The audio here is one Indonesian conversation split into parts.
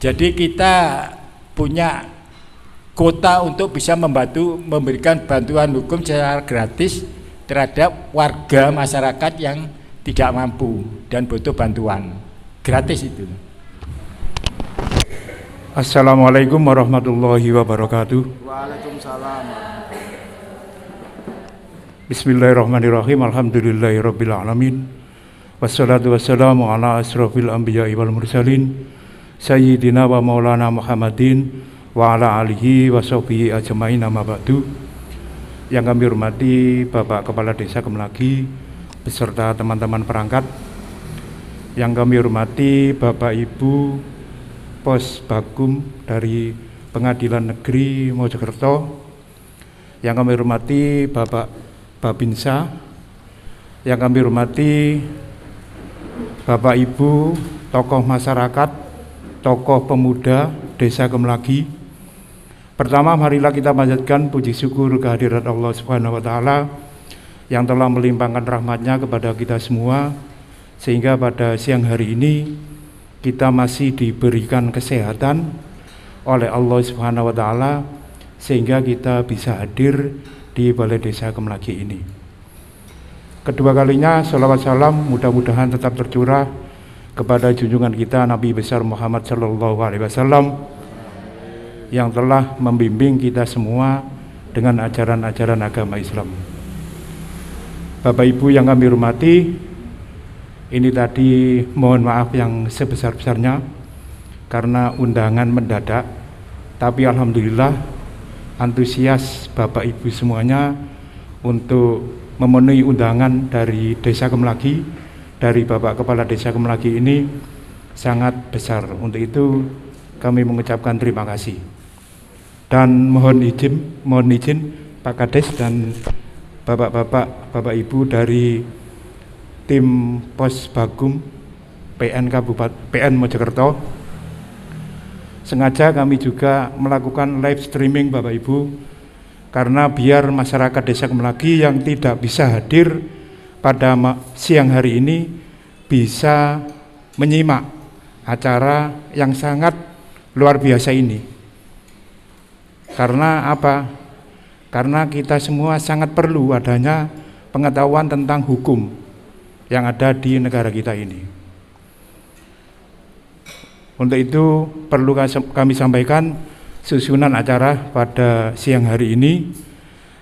Jadi kita punya kota untuk bisa memberikan bantuan hukum secara gratis terhadap warga masyarakat yang tidak mampu dan butuh bantuan. Gratis itu. Assalamualaikum warahmatullahi wabarakatuh. Waalaikumsalam. Bismillahirrahmanirrahim. Alhamdulillahirabbil alamin. Wassalatu wassalamu ala asrofil anbiya'i wal mursalin sayyidina wa maulana Muhammadin wa ala alihi wa sahbihi ajmain, amma ba'du. Yang kami hormati Bapak Kepala Desa Kemelagi beserta teman-teman perangkat. Yang kami hormati Bapak Ibu Pos Bakum dari Pengadilan Negeri Mojokerto. Yang kami hormati Bapak Babinsa. Yang kami hormati Bapak Ibu tokoh masyarakat, tokoh pemuda Desa Kemelagi. Pertama, marilah kita panjatkan puji syukur kehadirat Allah Subhanahu wa taala yang telah melimpahkan rahmat-Nya kepada kita semua, sehingga pada siang hari ini kita masih diberikan kesehatan oleh Allah Subhanahu wa taala sehingga kita bisa hadir di Balai Desa Kemelagi ini. Kedua kalinya sholawat salam mudah-mudahan tetap tercurah kepada junjungan kita Nabi besar Muhammad sallallahu alaihi wasallam yang telah membimbing kita semua dengan ajaran-ajaran agama Islam. Bapak Ibu yang kami hormati, ini tadi mohon maaf yang sebesar-besarnya karena undangan mendadak, tapi alhamdulillah antusias Bapak Ibu semuanya untuk memenuhi undangan dari Desa Kemelagi, dari Bapak Kepala Desa Kemelagi ini sangat besar. Untuk itu kami mengucapkan terima kasih. Dan mohon izin Pak Kades dan Bapak-bapak, Bapak Ibu dari tim Pos Bagum PN Mojokerto, sengaja kami juga melakukan live streaming Bapak Ibu, karena biar masyarakat Desa Kemelagi yang tidak bisa hadir pada siang hari ini bisa menyimak acara yang sangat luar biasa ini. Karena apa? Karena kita semua sangat perlu adanya pengetahuan tentang hukum yang ada di negara kita ini. Untuk itu perlu kami sampaikan susunan acara pada siang hari ini.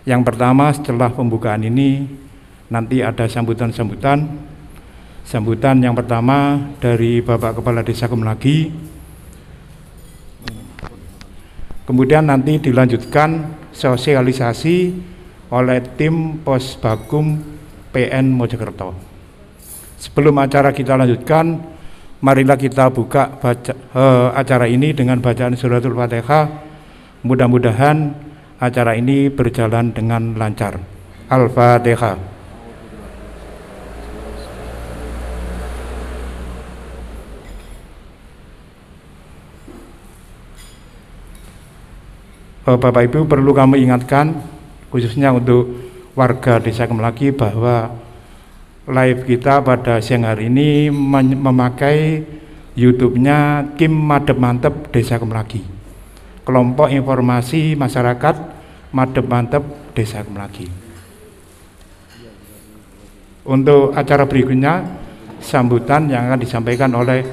Yang pertama, setelah pembukaan ini nanti ada sambutan yang pertama dari Bapak Kepala Desa Kemelagi, kemudian nanti dilanjutkan sosialisasi oleh tim Pos Bagum PN Mojokerto. Sebelum acara kita lanjutkan, marilah kita buka acara ini dengan bacaan suratul Fatihah. Mudah-mudahan acara ini berjalan dengan lancar. Al-Fatihah. Bapak Ibu, perlu kami ingatkan khususnya untuk warga Desa Kemelagi bahwa live kita pada siang hari ini memakai YouTube-nya Kim Madep Mantep Desa Kemelagi, kelompok informasi masyarakat Madep Mantep Desa Kemelagi. Untuk acara berikutnya, sambutan yang akan disampaikan oleh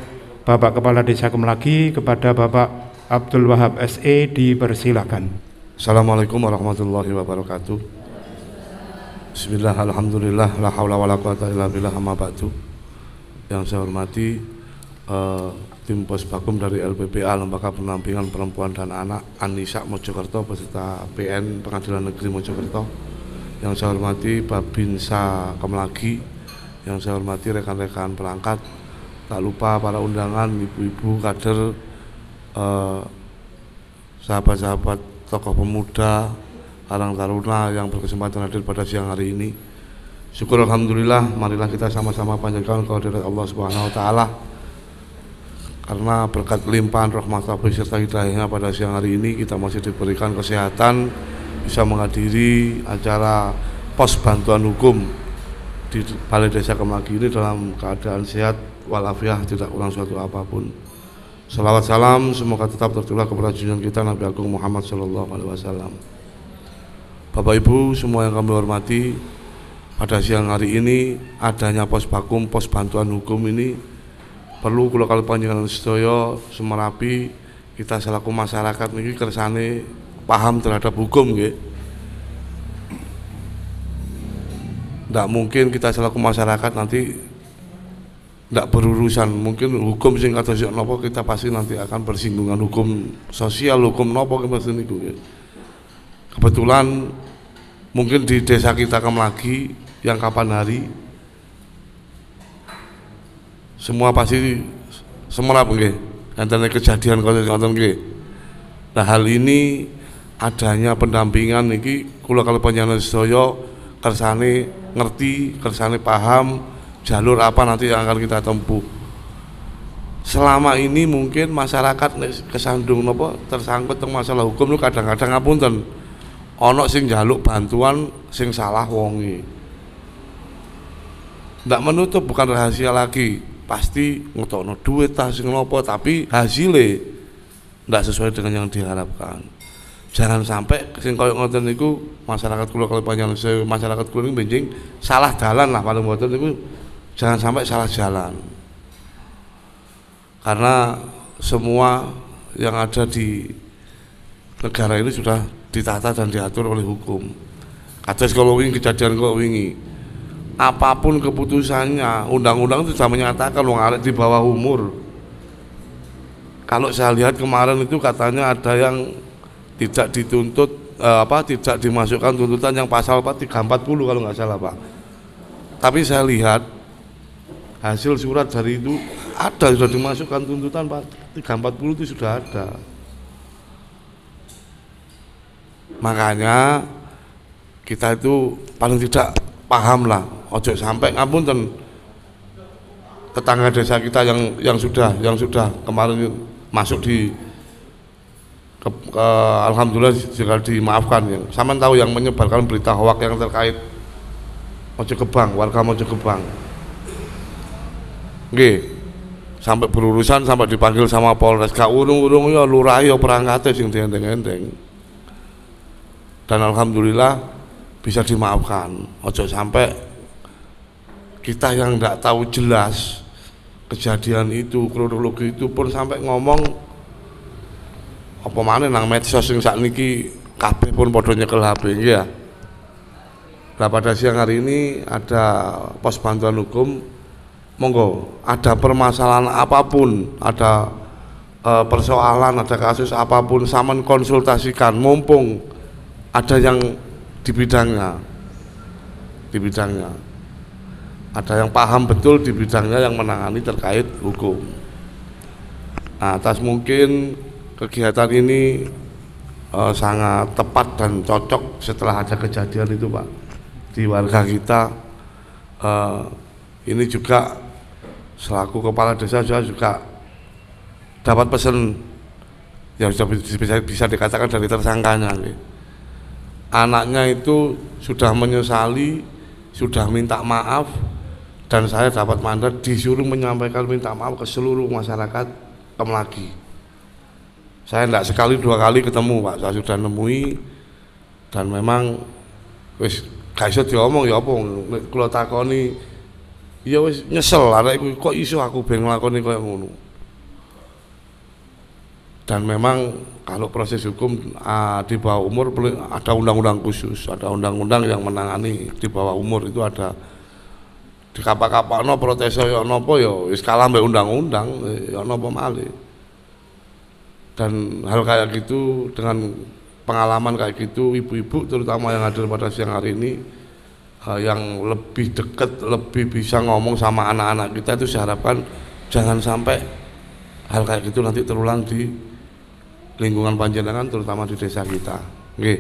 Bapak Kepala Desa Kemelagi kepada Bapak Abdul Wahab SE, dipersilakan. Assalamualaikum warahmatullahi wabarakatuh. Bismillah, alhamdulillah, la haula wala quwata illa billah, amma ba'du. Yang saya hormati tim Pos Bagum dari LPPA, Lembaga Pendampingan Perempuan dan Anak Anisa Mojokerto beserta PN Pengadilan Negeri Mojokerto. Yang saya hormati Babinsa Kemelagi, yang saya hormati rekan-rekan perangkat, tak lupa para undangan, ibu-ibu, kader, sahabat-sahabat tokoh pemuda, Karang Taruna yang berkesempatan hadir pada siang hari ini. Syukur alhamdulillah, marilah kita sama-sama panjatkan kehadirat Allah Subhanahu wa taala. Karena berkat limpahan rahmat Rabbi serta hidayahnya pada siang hari ini kita masih diberikan kesehatan, bisa menghadiri acara pos bantuan hukum di Balai Desa Kemelagi ini dalam keadaan sehat walafiat, tidak kurang suatu apapun. Salawat salam semoga tetap tercurah kepada junjungan kita Nabi Agung Muhammad Sallallahu Alaihi Wasallam. Bapak Ibu semua yang kami hormati, pada siang hari ini adanya pos bakum, pos bantuan hukum ini perlu kula kali panjenengan sedaya Semerapi kita selaku masyarakat niki kersane paham terhadap hukum nggih. Ndak mungkin kita selaku masyarakat nanti ndak berurusan, mungkin hukum sing kados napa kita pasti nanti akan bersinggungan hukum sosial, hukum napa mesti niku. Kebetulan mungkin di desa kita Kemlagi yang kapan hari semua pasti semerap nggih, enten kejadian kaya ngoten nggih. Nah, hal ini adanya pendampingan niki kula kalau panjenengan sedaya kersane ngerti, kersane paham jalur apa nanti yang akan kita tempuh. Selama ini mungkin masyarakat kesandung napa tersangkut teng masalah hukum lu kadang-kadang ngapunten ana sing njaluk bantuan sing salah wonge. Ndak menutup, bukan rahasia lagi, pasti ngetokno duit ta sing napa tapi hasilnya ndak sesuai dengan yang diharapkan. Jangan sampai sing koyo ngoten niku masyarakat kula kalau panjenengan masyarakat kula niku benjing salah dalan lah paling mboten niku. Jangan sampai salah jalan, karena semua yang ada di negara ini sudah ditata dan diatur oleh hukum. Kados kalau wingi kejadian kok wingi, apapun keputusannya, undang-undang itu sudah menyatakan wong arek di bawah umur. Kalau saya lihat kemarin itu katanya ada yang tidak dituntut tidak dimasukkan tuntutan yang pasal 340 kalau nggak salah Pak. Tapi saya lihat hasil surat dari itu ada, sudah dimasukkan tuntutan Pak, 340 itu sudah ada. Makanya kita itu paling tidak paham lah, ojo sampai ngapunten tetangga desa kita yang sudah kemarin masuk di alhamdulillah juga dimaafkan ya. Sama tahu yang menyebarkan berita hoak yang terkait Mojogebang, warga Mojogebang. Nggih, sampai berurusan, sampai dipanggil sama Polres, gak urung-urung ya lurah ya perangkate sing diendeng-endeng. Dan alhamdulillah bisa dimaafkan. Ojo sampai kita yang ndak tahu jelas kejadian itu, kronologi itu pun sampai ngomong apa maneh nang medsos sing sakniki kabeh pun padha nyekel HP ya. Nah, pada siang hari ini ada pos bantuan hukum. Monggo, ada permasalahan apapun, ada persoalan, ada kasus apapun, sampean konsultasikan, mumpung ada yang di bidangnya, ada yang paham betul di bidangnya yang menangani terkait hukum. Nah, atas mungkin kegiatan ini sangat tepat dan cocok setelah ada kejadian itu Pak di warga kita. Ini juga selaku kepala desa saya juga dapat pesan yang bisa dikatakan dari tersangkanya. Anaknya itu sudah menyesali, sudah minta maaf, dan saya dapat mandat disuruh menyampaikan minta maaf ke seluruh masyarakat Kemlagi. Saya tidak sekali dua kali ketemu Pak, saya sudah nemui, dan memang wis gak iso diomong ya apa kula takoni ya wis nyesel arek kok iso aku ben nglakoni koyo ngono. Dan memang kalau proses hukum di bawah umur ada undang-undang khusus, ada undang-undang yang menangani di bawah umur itu ada. Di kapak-kapakno protes ya napa ya wis kalah mbek undang-undang ya napa malih. Dan hal kayak gitu dengan pengalaman kayak gitu ibu-ibu terutama yang hadir pada siang hari ini yang lebih dekat, lebih bisa ngomong sama anak-anak kita itu saya harapkan jangan sampai hal kayak gitu nanti terulang di lingkungan panjenengan terutama di desa kita. Nggih.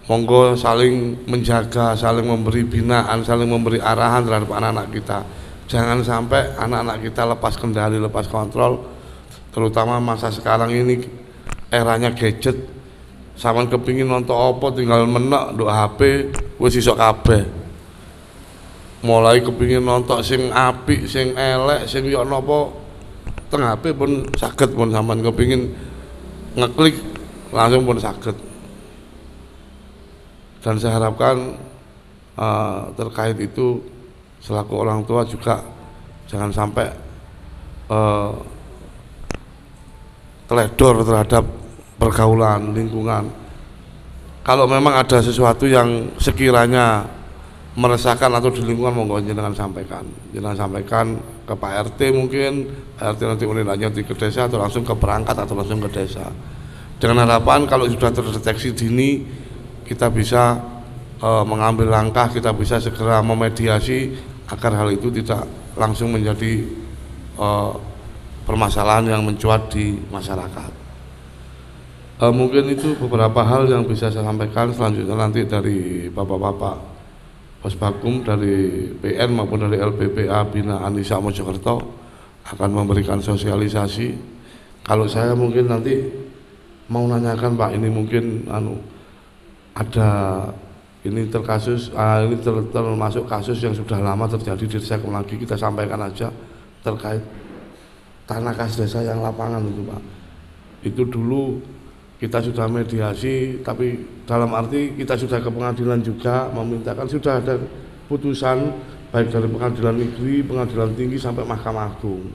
Monggo saling menjaga, saling memberi binaan, saling memberi arahan terhadap anak-anak kita. Jangan sampai anak-anak kita lepas kendali, lepas kontrol, terutama masa sekarang ini eranya gadget. Sampeyan kepingin nonton apa tinggal menek nduk HP wis iso kabeh. Mulai kepingin nonton sing apik, sing elek, sing yo napa teng HP pun saged, pun sampean kepingin ngeklik langsung pun saged. Dan saya harapkan terkait itu selaku orang tua juga jangan sampai teledor terhadap pergaulan lingkungan. Kalau memang ada sesuatu yang sekiranya meresahkan atau di lingkungan, monggo jangan sampaikan ke Pak RT, mungkin Pak RT nanti menindaknya ke desa atau langsung ke perangkat atau langsung ke desa, dengan harapan kalau sudah terdeteksi dini kita bisa mengambil langkah, kita bisa segera memediasi agar hal itu tidak langsung menjadi permasalahan yang mencuat di masyarakat. Mungkin itu beberapa hal yang bisa saya sampaikan. Selanjutnya nanti dari bapak-bapak Posbakum dari PN maupun dari LPPA Bina Anissa Mojokerto akan memberikan sosialisasi. Kalau saya mungkin nanti mau nanyakan Pak, ini mungkin ada ini terkasus ini termasuk kasus yang sudah lama terjadi di desa lagi, kita sampaikan aja terkait tanah kas desa yang lapangan itu Pak. Itu dulu kita sudah mediasi, tapi dalam arti kita sudah ke pengadilan juga memintakan, sudah ada putusan baik dari pengadilan negeri, pengadilan tinggi sampai Mahkamah Agung.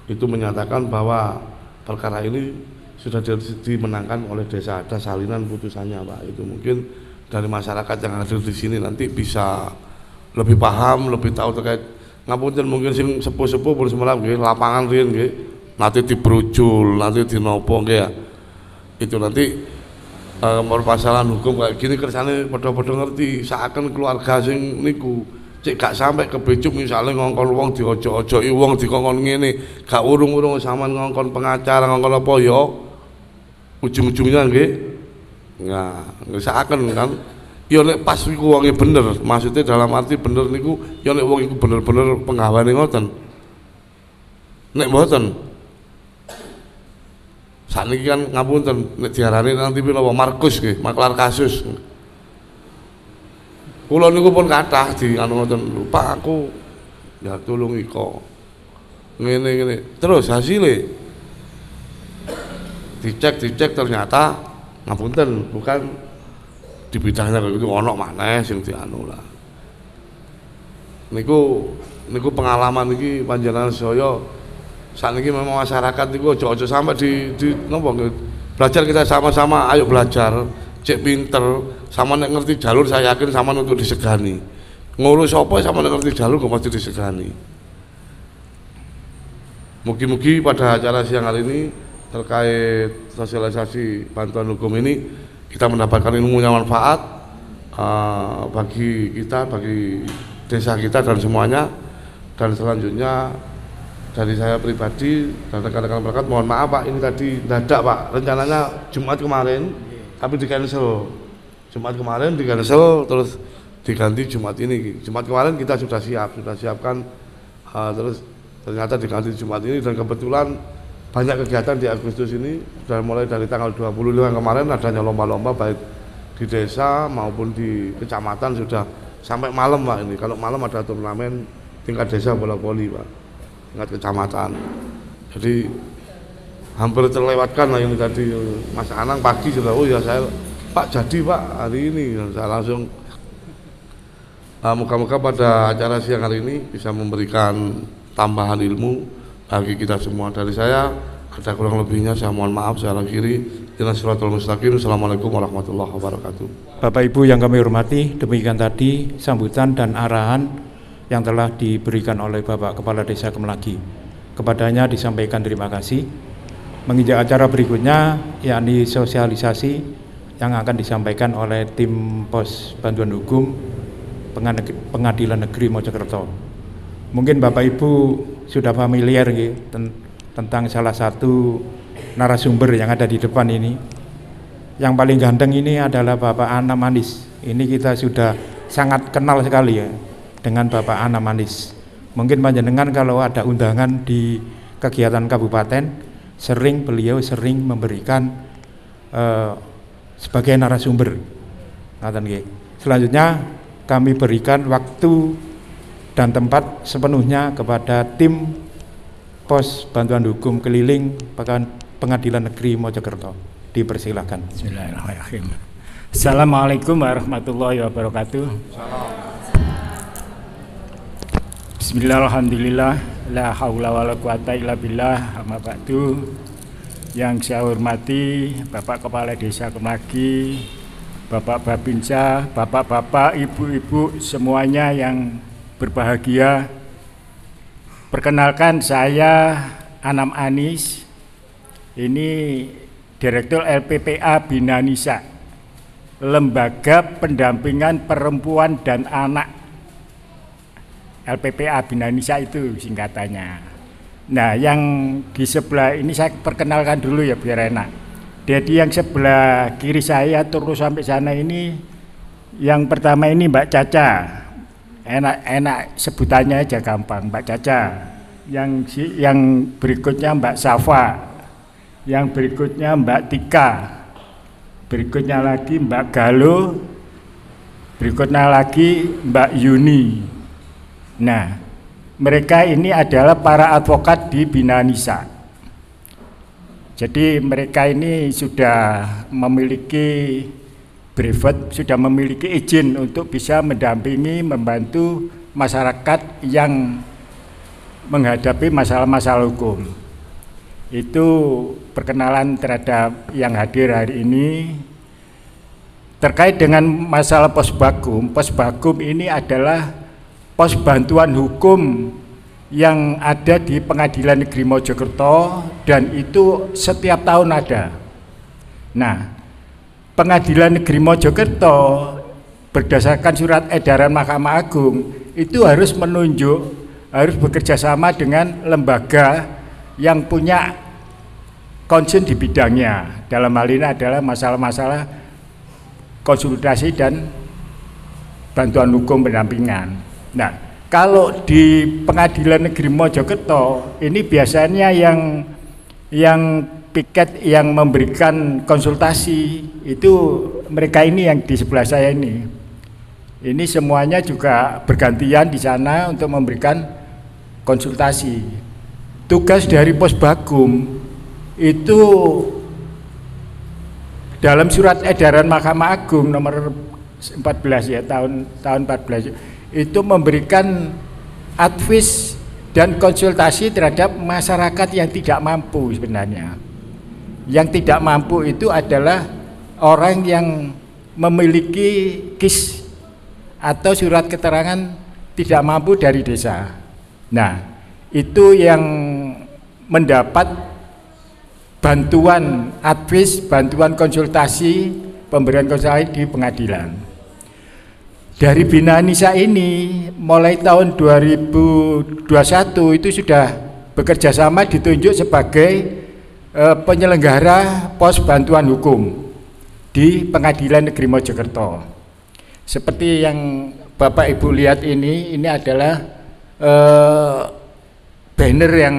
Itu menyatakan bahwa perkara ini sudah dimenangkan oleh desa, ada salinan putusannya Pak. Itu mungkin dari masyarakat yang hadir di sini nanti bisa lebih paham, lebih tahu terkait ngapunten mungkin sing sepuh-sepuh pun semalam nggih lapangan riyen nggih nanti dibrujul, nanti dinopo nggih ya. Itu nanti permasalahan hukum kayak gini kersane padha-padha ngerti, seakan keluarga sing niku cek gak sampai kebejuk misalnya ngongkon wong diojo-ojoki wong dikongkon ngene, gak urung-urung sampean ngongkon pengacara ngongkon apa ya ujung-ujungnya nggih. Nah, seakan kan ya nek pas iku wonge bener, maksudnya dalam arti bener niku ya nek wong iku bener-bener penggawane ngoten. Nek mboten sakniki kan ngapunten nek diarani nanti napa Markus nggih, maklar kasus. Kula niku pun kathah di anu ngoten, Pak aku ya tulungi kok. Ngene. Terus hasilnya dicek ternyata ngapunten bukan di bidangnya itu ono maneh sing dianu lah. Niku pengalaman iki panjenengan saya sakniki memang masyarakat niku aja sampai di napa belajar kita sama-sama, ayo belajar cek pinter sama nek ngerti jalur, saya yakin sama untuk disegani ngurus apa sama nek ngerti jalur kok pasti disegani. Mugi-mugi pada acara siang hari ini terkait sosialisasi bantuan hukum ini kita mendapatkan ilmu yang manfaat bagi kita, bagi desa kita dan semuanya. Dan selanjutnya dari saya pribadi dan rekan-rekan masyarakat mohon maaf Pak, ini tadi dadak Pak, rencananya Jumat kemarin tapi di cancel. Jumat kemarin di cancel terus diganti Jumat ini. Jumat kemarin kita sudah siapkan terus ternyata diganti Jumat ini, dan kebetulan banyak kegiatan di Agustus ini sudah mulai dari tanggal 25 kemarin adanya lomba-lomba baik di desa maupun di kecamatan sudah sampai malam Pak. Ini kalau malam ada turnamen tingkat desa bola voli Pak, tingkat kecamatan. Jadi hampir terlewatkan lah ini tadi Mas Anang pagi sudah, oh ya saya Pak jadi Pak hari ini, saya langsung moga-moga pada acara siang hari ini bisa memberikan tambahan ilmu bagi kita semua. Dari saya ada kurang lebihnya saya mohon maaf, saya akhiri dengan siratal mustaqim. Assalamualaikum warahmatullahi wabarakatuh. Bapak Ibu yang kami hormati, demikian tadi sambutan dan arahan yang telah diberikan oleh Bapak Kepala Desa Kemelagi. Kepadanya disampaikan terima kasih. Menginjak acara berikutnya yakni sosialisasi yang akan disampaikan oleh tim pos bantuan hukum Pengadilan Negeri Mojokerto. Mungkin Bapak Ibu sudah familiar tentang salah satu narasumber yang ada di depan ini. Yang paling ganteng ini adalah Bapak Anam Manis. Ini kita sudah sangat kenal sekali ya dengan Bapak Anam Manis. Mungkin panjenengan kalau ada undangan di kegiatan kabupaten, beliau sering memberikan sebagai narasumber. Selanjutnya kami berikan waktu dan tempat sepenuhnya kepada tim Pos Bantuan Hukum Keliling Pengadilan Negeri Mojokerto. Dipersilakan. Bismillahirrahmanirrahim. Assalamualaikum warahmatullahi wabarakatuh. Bismillahirrahmanirrahim. La haula wala quwata illa billah. Amma ba'du. Yang saya hormati Bapak Kepala Desa Kemlagi, Bapak Babinsa, Bapak-bapak, ibu-ibu semuanya yang berbahagia. Perkenalkan, saya Anam Anis. Ini Direktur LPPA Bina Nisa, Lembaga Pendampingan Perempuan dan Anak. LPPA Bina Nisa itu singkatannya. Nah, yang di sebelah ini saya perkenalkan dulu ya biar enak. Jadi yang sebelah kiri saya terus sampai sana ini, yang pertama ini Mbak Caca. Enak sebutannya aja gampang, Mbak Caca. Yang berikutnya Mbak Safa. Yang berikutnya Mbak Tika, berikutnya lagi Mbak Galo, berikutnya lagi Mbak Yuni. Nah, mereka ini adalah para advokat di Bina Nisa. Jadi mereka ini sudah memiliki brevet, sudah memiliki izin untuk bisa mendampingi, membantu masyarakat yang menghadapi masalah-masalah hukum. Itu perkenalan terhadap yang hadir hari ini. Terkait dengan masalah Posbagum, Posbagum ini adalah pos bantuan hukum yang ada di Pengadilan Negeri Mojokerto dan itu setiap tahun ada. Nah, Pengadilan Negeri Mojokerto berdasarkan surat edaran Mahkamah Agung itu harus bekerja sama dengan lembaga yang punya concern di bidangnya. Dalam hal ini adalah masalah-masalah konsultasi dan bantuan hukum pendampingan. Nah, kalau di Pengadilan Negeri Mojokerto ini biasanya yang piket yang memberikan konsultasi itu mereka ini yang di sebelah saya ini. Ini semuanya juga bergantian di sana untuk memberikan konsultasi. Tugas dari Posbagum itu dalam surat edaran Mahkamah Agung nomor 14 ya tahun 14 itu memberikan advis dan konsultasi terhadap masyarakat yang tidak mampu sebenarnya. Yang tidak mampu itu adalah orang yang memiliki KIS atau surat keterangan tidak mampu dari desa. Nah, itu yang mendapat bantuan advis, bantuan konsultasi, pemberian konsultasi di pengadilan. Dari Bina Nisa ini mulai tahun 2021 itu sudah bekerja sama ditunjuk sebagai penyelenggara pos bantuan hukum di Pengadilan Negeri Mojokerto. Seperti yang Bapak Ibu lihat ini adalah banner yang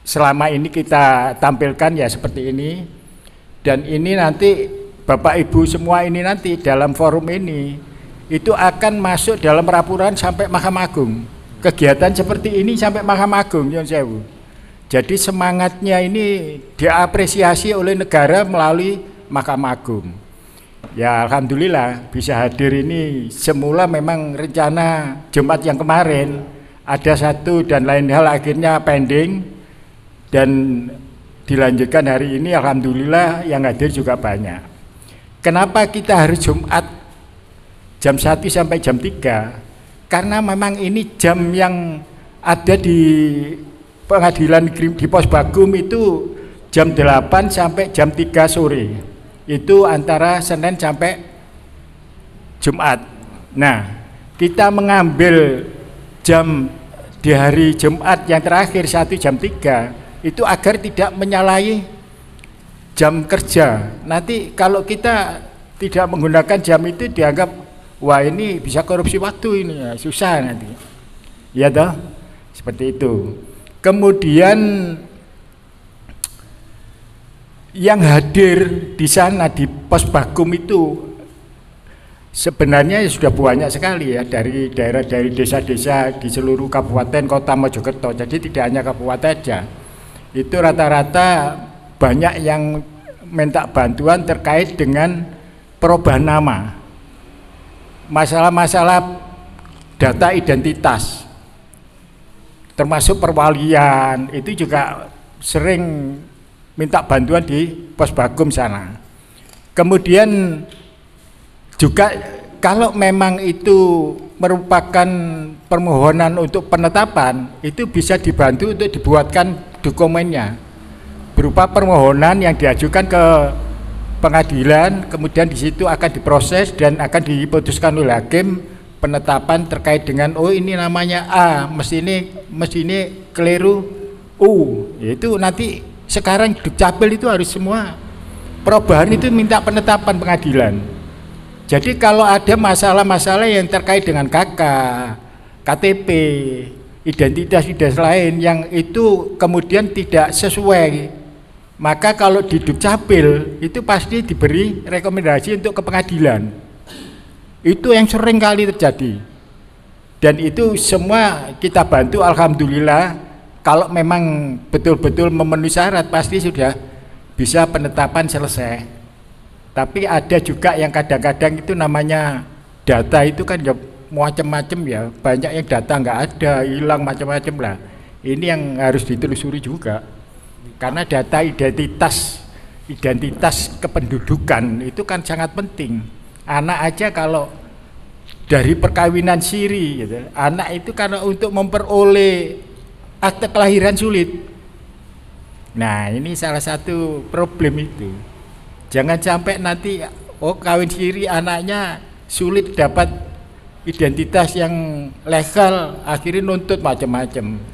selama ini kita tampilkan ya seperti ini. Dan ini nanti Bapak Ibu semua ini nanti dalam forum ini itu akan masuk dalam laporan sampai Mahkamah Agung. Kegiatan seperti ini sampai Mahkamah Agung, Nyun Sewu. Jadi semangatnya ini diapresiasi oleh negara melalui Mahkamah Agung. Ya alhamdulillah bisa hadir ini. Semula memang rencana Jumat yang kemarin ada satu dan lain hal akhirnya pending dan dilanjutkan hari ini. Alhamdulillah yang hadir juga banyak. Kenapa kita harus Jumat jam 1 sampai jam 3? Karena memang ini jam yang ada di Pengadilan Negeri di Posbagum itu jam 8 sampai jam 3 sore. Itu antara Senin sampai Jumat. Nah, kita mengambil jam di hari Jumat yang terakhir 1 jam 3 itu agar tidak menyalahi jam kerja. Nanti kalau kita tidak menggunakan jam itu dianggap wah ini bisa korupsi waktu ini ya, susah nanti. Ya toh? Seperti itu. Kemudian yang hadir di sana di Posbagum itu sebenarnya sudah banyak sekali ya dari desa-desa di seluruh kabupaten kota Mojokerto. Jadi tidak hanya kabupaten saja. Itu rata-rata banyak yang minta bantuan terkait dengan perubahan nama, masalah-masalah data identitas, termasuk perwalian, itu juga sering minta bantuan di Posbagum sana. Kemudian juga kalau memang itu merupakan permohonan untuk penetapan, itu bisa dibantu untuk dibuatkan dokumennya berupa permohonan yang diajukan ke pengadilan, kemudian di situ akan diproses dan akan diputuskan oleh hakim penetapan terkait dengan ini namanya A, mesti ini keliru U. Itu nanti sekarang Dukcapil itu harus semua perubahan itu minta penetapan pengadilan. Jadi kalau ada masalah-masalah yang terkait dengan KK, KTP, identitas lain yang itu kemudian tidak sesuai, maka kalau di Dukcapil itu pasti diberi rekomendasi untuk ke pengadilan. Itu yang sering kali terjadi. Dan itu semua kita bantu, alhamdulillah. Kalau memang betul-betul memenuhi syarat pasti sudah bisa penetapan selesai. Tapi ada juga yang kadang-kadang itu namanya data itu kan ya macam-macam ya, banyak yang data nggak ada, hilang macam-macam lah. Ini yang harus ditelusuri juga. Karena data identitas kependudukan itu kan sangat penting. Anak aja kalau dari perkawinan siri gitu, anak itu karena untuk memperoleh akte kelahiran sulit. Nah, ini salah satu problem itu. Jangan sampai nanti kawin siri anaknya sulit dapat identitas yang legal, akhirnya nuntut macam-macam.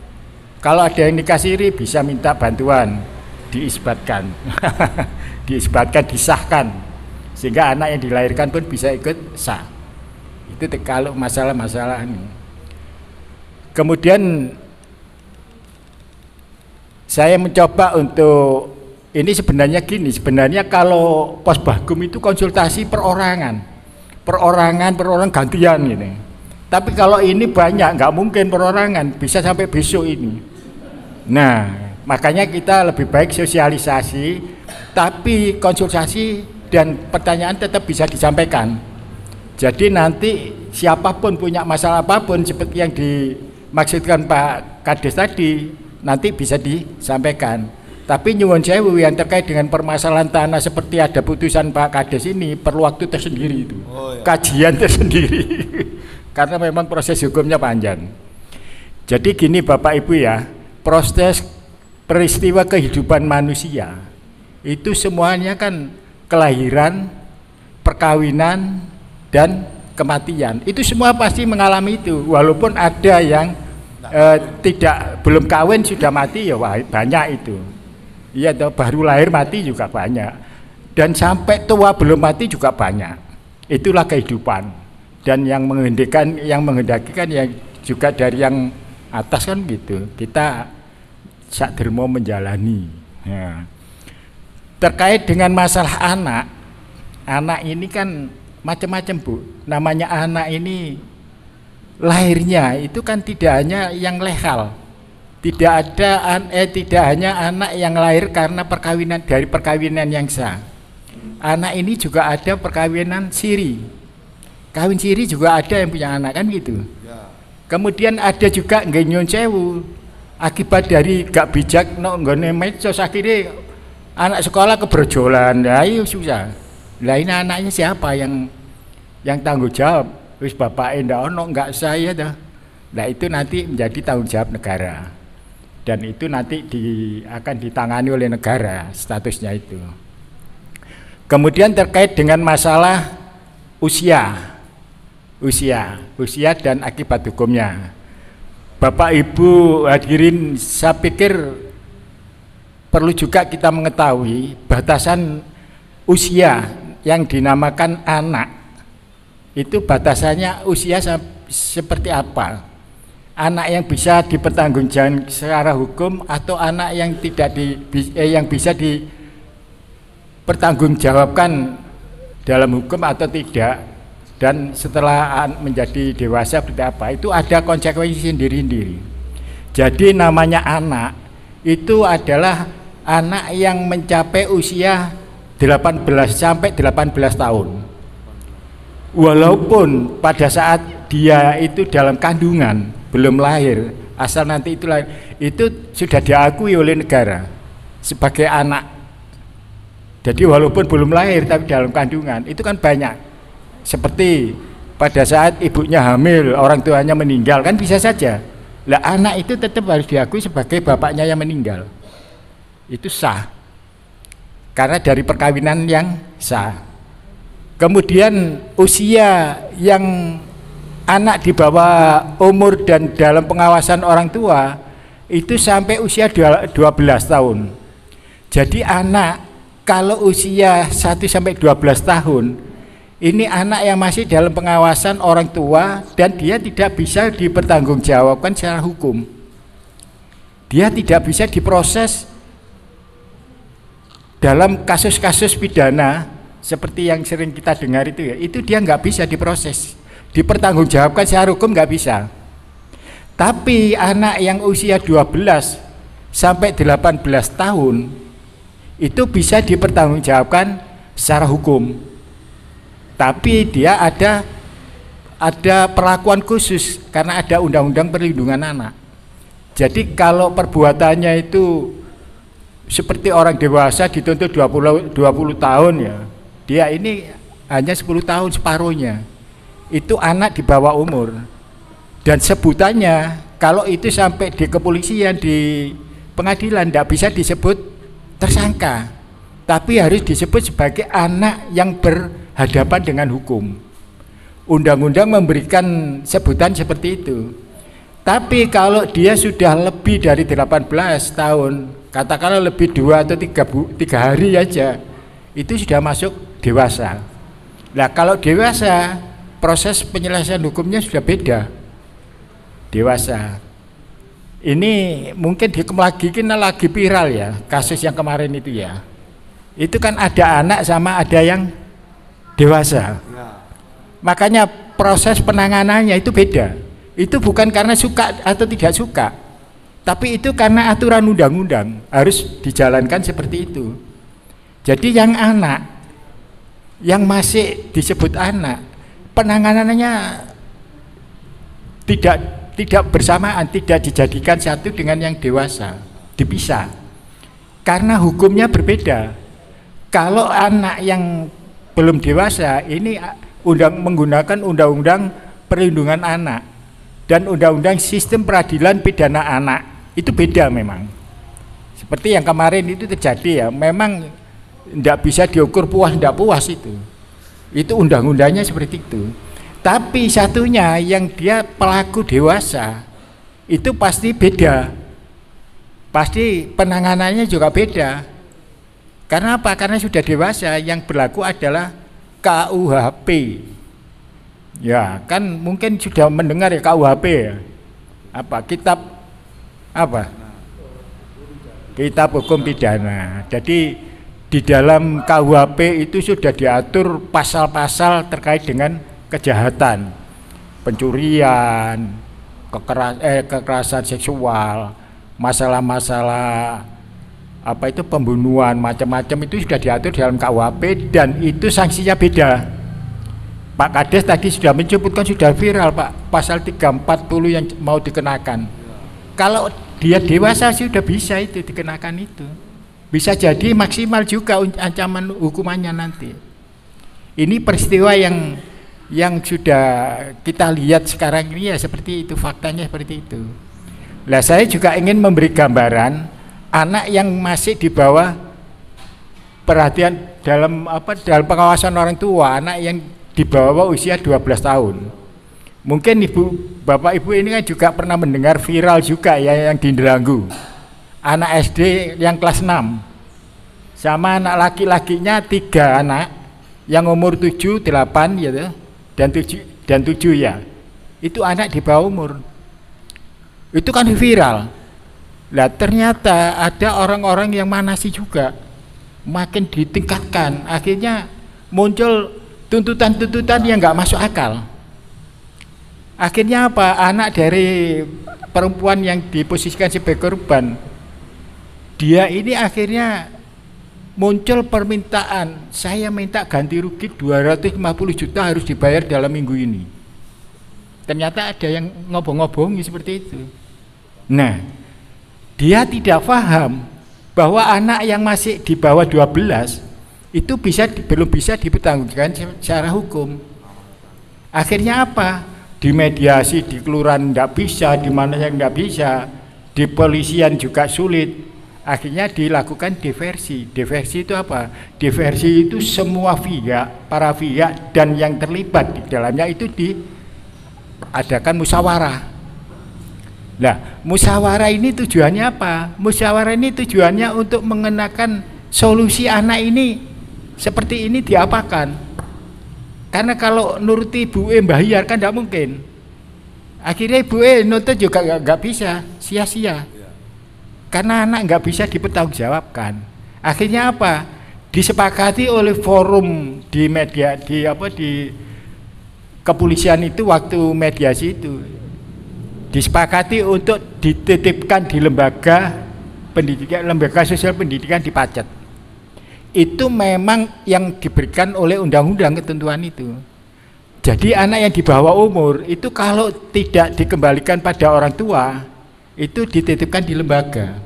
Kalau ada yang nikah siri bisa minta bantuan, diisbatkan, disahkan, sehingga anak yang dilahirkan pun bisa ikut sah. Itu kalau masalah-masalah ini. Kemudian saya mencoba untuk ini sebenarnya gini, sebenarnya kalau Posbagum itu konsultasi perorangan gantian ini. Tapi kalau ini banyak, nggak mungkin perorangan, bisa sampai besok ini. Nah, makanya kita lebih baik sosialisasi, tapi konsultasi dan pertanyaan tetap bisa disampaikan. Jadi nanti siapapun punya masalah apapun seperti yang dimaksudkan Pak Kades tadi, nanti bisa disampaikan. Tapi nyuwun sewu yang terkait dengan permasalahan tanah seperti ada putusan Pak Kades ini perlu waktu tersendiri itu, kajian tersendiri, karena memang proses hukumnya panjang. Jadi gini Bapak Ibu ya, proses peristiwa kehidupan manusia itu semuanya kan kelahiran, perkawinan, dan kematian. Itu semua pasti mengalami itu, walaupun ada yang belum kawin sudah mati ya banyak itu. Iya, baru lahir mati juga banyak, dan sampai tua belum mati juga banyak. Itulah kehidupan, dan yang menghendakikan yang juga dari yang atas kan gitu. Kita sak dermo menjalani. Ya. Terkait dengan masalah anak ini kan macam-macam Bu. Namanya anak ini lahirnya itu kan tidak hanya yang legal. Tidak hanya anak yang lahir karena perkawinan yang sah. Anak ini juga ada perkawinan siri. Kawin siri juga ada yang punya anak kan gitu. Kemudian ada juga nggih sewu akibat dari gak bijak nggone medsos akhirnya anak sekolah keberjolan. Lah iya susah. Lah ini anaknya siapa yang tanggung jawab? Wis bapake ndak ono enggak saya dah. Nah itu nanti menjadi tanggung jawab negara. Dan itu nanti akan ditangani oleh negara statusnya itu. Kemudian terkait dengan masalah usia dan akibat hukumnya. Bapak Ibu hadirin, saya pikir perlu juga kita mengetahui batasan usia yang dinamakan anak. Itu batasannya usia seperti apa? Anak yang bisa dipertanggungjawabkan secara hukum atau anak yang yang bisa dipertanggungjawabkan dalam hukum atau tidak. dan setelah menjadi dewasa seperti apa, itu ada konsekuensi sendiri-sendiri. Jadi namanya anak itu adalah anak yang mencapai usia 18 sampai 18 tahun. Walaupun pada saat dia itu dalam kandungan, belum lahir, asal nanti itu lahir, itu sudah diakui oleh negara sebagai anak. Jadi walaupun belum lahir tapi dalam kandungan, itu kan banyak. Seperti pada saat ibunya hamil, orang tuanya meninggal, kan bisa saja. Lah anak itu tetap harus diakui sebagai bapaknya yang meninggal. Itu sah. Karena dari perkawinan yang sah. Kemudian usia yang anak di bawah umur dan dalam pengawasan orang tua itu sampai usia 12 tahun. Jadi anak kalau usia 1 sampai 12 tahun ini anak yang masih dalam pengawasan orang tua dan dia tidak bisa dipertanggungjawabkan secara hukum. Dia tidak bisa diproses dalam kasus-kasus pidana seperti yang sering kita dengar itu ya. Itu dia nggak bisa diproses, dipertanggungjawabkan secara hukum nggak bisa. Tapi anak yang usia 12 sampai 18 tahun itu bisa dipertanggungjawabkan secara hukum. Tapi dia ada perlakuan khusus karena ada undang-undang perlindungan anak. Jadi kalau perbuatannya itu seperti orang dewasa dituntut 20 tahun ya, dia ini hanya 10 tahun separuhnya. Itu anak di bawah umur. Dan sebutannya kalau itu sampai di kepolisian, di pengadilan tidak bisa disebut tersangka, tapi harus disebut sebagai anak yang berhadapan dengan hukum. Undang-undang memberikan sebutan seperti itu. Tapi kalau dia sudah lebih dari 18 tahun, katakanlah lebih 2 atau 3 hari aja, itu sudah masuk dewasa. Nah kalau dewasa, proses penyelesaian hukumnya sudah beda. Dewasa. Ini mungkin lagi viral ya, kasus yang kemarin itu ya. Itu kan ada anak sama ada yang dewasa. Makanya proses penanganannya itu beda. Itu bukan karena suka atau tidak suka, tapi itu karena aturan undang-undang harus dijalankan seperti itu. Jadi yang anak, yang masih disebut anak, penanganannya tidak bersamaan, tidak dijadikan satu dengan yang dewasa, dipisah. Karena hukumnya berbeda. Kalau anak yang belum dewasa ini menggunakan undang-undang perlindungan anak dan undang-undang sistem peradilan pidana anak, itu beda memang. Seperti yang kemarin itu terjadi ya, memang tidak bisa diukur puas tidak puas itu undang-undangnya seperti itu. Tapi satunya yang dia pelaku dewasa itu pasti beda, pasti penanganannya juga beda. Karena apa? Karena sudah dewasa, yang berlaku adalah KUHP. Ya kan mungkin sudah mendengar ya KUHP ya. Apa? Kitab Hukum Pidana. Jadi di dalam KUHP itu sudah diatur pasal-pasal terkait dengan kejahatan, pencurian, kekerasan seksual, masalah-masalah pembunuhan, macam-macam itu sudah diatur dalam KUHP dan itu sanksinya beda. Pak Kades tadi sudah menyebutkan, sudah viral Pak, pasal 340 yang mau dikenakan. Kalau dia dewasa sudah bisa itu dikenakan itu. Bisa jadi maksimal juga ancaman hukumannya nanti. Ini peristiwa yang sudah kita lihat sekarang ini ya seperti itu, faktanya seperti itu. Nah saya juga ingin memberi gambaran anak yang masih di bawah perhatian dalam pengawasan orang tua, anak yang di bawah usia 12 tahun. Mungkin Bapak Ibu ini kan juga pernah mendengar viral juga ya yang di Indranggu. Anak SD yang kelas 6 sama anak laki-lakinya 3 anak yang umur 7, 8 gitu, dan 7 ya. Itu anak di bawah umur. Itu kan viral. Lah ternyata ada orang-orang yang manasi juga, makin ditingkatkan, akhirnya muncul tuntutan-tuntutan yang nggak masuk akal. Akhirnya apa? Anak dari perempuan yang diposisikan sebagai korban, dia ini akhirnya muncul permintaan, saya minta ganti rugi 250 juta harus dibayar dalam minggu ini. Ternyata ada yang ngobong-ngobongi seperti itu. Nah, dia tidak paham bahwa anak yang masih di bawah 12 itu belum bisa dipertanggungjawabkan secara hukum. Akhirnya apa? Dimediasi di kelurahan tidak bisa, di mana yang tidak bisa, di polisian juga sulit. Akhirnya dilakukan diversi. Diversi itu apa? Diversi itu semua pihak, para pihak dan yang terlibat di dalamnya itu diadakan musyawarah. Nah, musyawarah ini tujuannya apa? Musyawarah ini tujuannya untuk mengenakan solusi anak ini seperti ini diapakan. Karena kalau nuruti ibu bayar kan tidak mungkin. Akhirnya ibu nuntut juga nggak bisa, sia-sia. Karena anak nggak bisa dipertanggungjawabkan. Akhirnya apa? Disepakati oleh forum di media, di kepolisian itu waktu mediasi itu. Disepakati untuk dititipkan di lembaga pendidikan, lembaga sosial pendidikan di Pacet. Itu memang yang diberikan oleh undang-undang ketentuan itu. Jadi anak yang di bawah umur itu kalau tidak dikembalikan pada orang tua itu dititipkan di lembaga,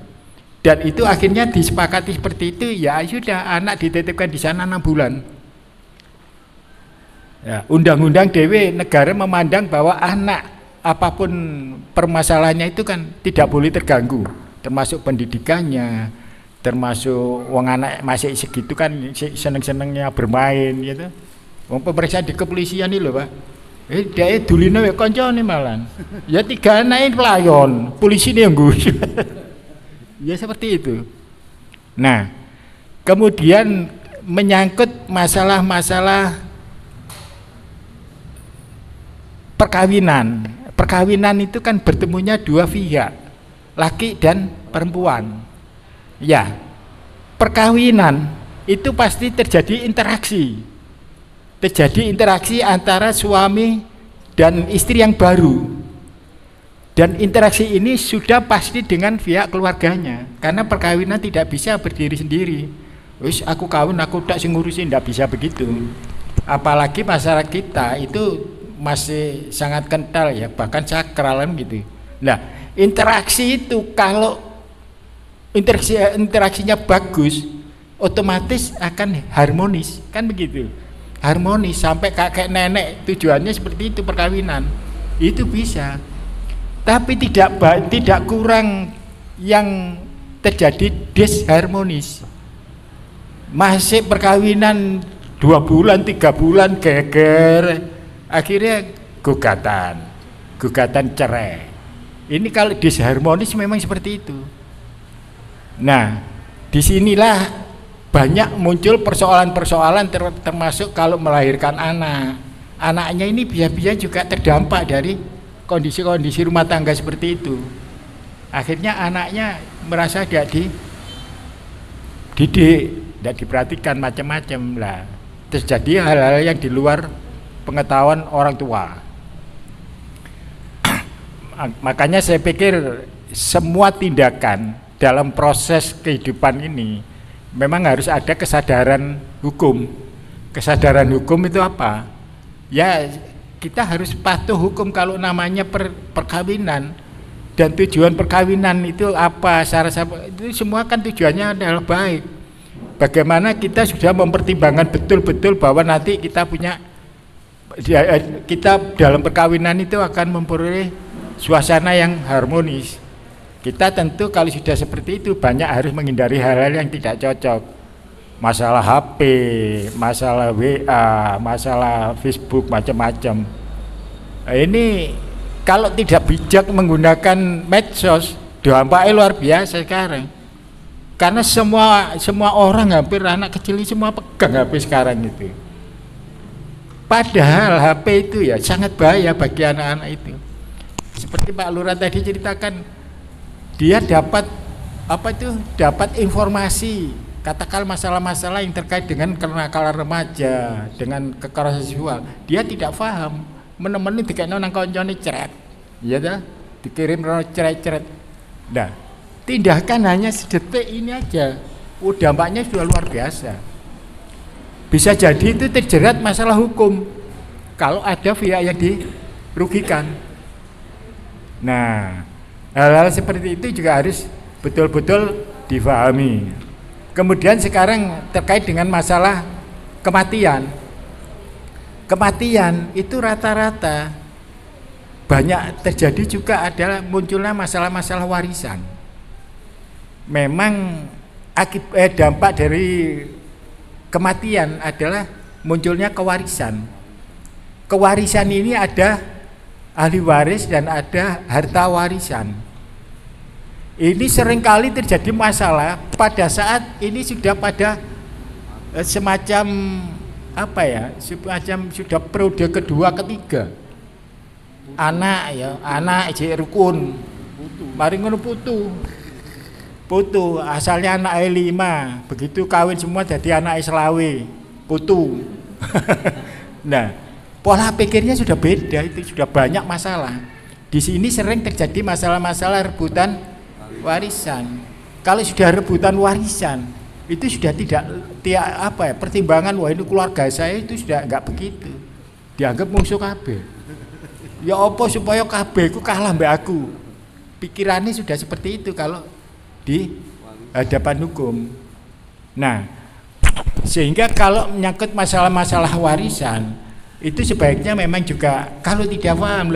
dan itu akhirnya disepakati seperti itu. Ya sudah, anak dititipkan di sana 6 bulan. Ya, undang-undang dewe negara memandang bahwa anak apapun permasalahannya itu kan tidak boleh terganggu, termasuk pendidikannya, termasuk wong anak masih segitu kan seneng-senengnya bermain gitu. Wong pemeriksaan di kepolisian ini loh Pak, dia dulino ya koncone malan. Ya 3 anak pelayon, polisi ini yang gus. Ya seperti itu. Nah, kemudian menyangkut masalah-masalah perkawinan. Perkawinan itu kan bertemunya 2 pihak, laki dan perempuan. Ya, perkawinan itu pasti terjadi interaksi antara suami dan istri yang baru, dan interaksi ini sudah pasti dengan pihak keluarganya, karena perkawinan tidak bisa berdiri sendiri. Wis aku kawin aku tak sing ngurusin, tidak bisa begitu. Apalagi masyarakat kita itu masih sangat kental ya, bahkan sakral gitu. Nah, interaksi itu kalau interaksinya bagus, otomatis akan harmonis, kan begitu. Harmonis sampai kakek nenek, tujuannya seperti itu perkawinan. Itu bisa. Tapi tidak kurang yang terjadi disharmonis. Masih perkawinan 2 bulan, 3 bulan geger, akhirnya gugatan cerai. Ini kalau disharmonis memang seperti itu. Nah, disinilah banyak muncul persoalan-persoalan termasuk kalau melahirkan anak. Anaknya ini bisa-bisa juga terdampak dari kondisi-kondisi rumah tangga seperti itu. Akhirnya anaknya merasa tidak dididik, tidak diperhatikan, macam-macam lah. Terjadi hal-hal yang di luar pengetahuan orang tua. Makanya saya pikir semua tindakan dalam proses kehidupan ini memang harus ada kesadaran hukum. Kesadaran hukum itu apa? Ya kita harus patuh hukum kalau namanya perkawinan, dan tujuan perkawinan itu apa, itu semua kan tujuannya adalah baik. Bagaimana kita sudah mempertimbangkan betul-betul bahwa nanti kita dalam perkawinan itu akan memperoleh suasana yang harmonis. Kita tentu kalau sudah seperti itu banyak harus menghindari hal-hal yang tidak cocok. Masalah HP, masalah WA, masalah Facebook, macam-macam. Ini kalau tidak bijak menggunakan medsos, dampaknya luar biasa sekarang. Karena semua orang, hampir anak kecil ini semua pegang HP sekarang itu. Padahal HP itu ya sangat bahaya bagi anak-anak itu. Seperti Pak Lurah tadi ceritakan, dia dapat informasi katakan masalah-masalah yang terkait dengan kenakalan remaja, dengan kekerasan seksual, dia tidak paham, menemani dikene nang koncone ceret. Iya dah, dikirim ceret-ceret. Nah, tindakan hanya sedetik ini aja, dampaknya sudah luar biasa. Bisa jadi itu terjerat masalah hukum kalau ada pihak yang dirugikan. Nah, hal-hal seperti itu juga harus betul-betul difahami. Kemudian sekarang terkait dengan masalah kematian. Kematian itu rata-rata banyak terjadi juga adalah munculnya masalah-masalah warisan. Memang dampak dari kematian adalah munculnya kewarisan. Kewarisan ini ada ahli waris dan ada harta warisan. Ini seringkali terjadi masalah pada saat ini sudah pada semacam apa ya, semacam sudah periode kedua ketiga. Anak ejek rukun, mari ngono putu asalnya anak 5, begitu kawin semua jadi anak selawe putu. Nah, pola pikirnya sudah beda, itu sudah banyak masalah. Di sini sering terjadi masalah-masalah rebutan warisan. Kalau sudah rebutan warisan, itu sudah tidak pertimbangan wah ini keluarga saya itu sudah enggak begitu. Dianggap musuh kabeh. Ya apa supaya kabeh ku kalah mbak aku. Pikirannya sudah seperti itu kalau di hadapan hukum. Nah, sehingga kalau menyangkut masalah-masalah warisan itu sebaiknya memang juga kalau tidak paham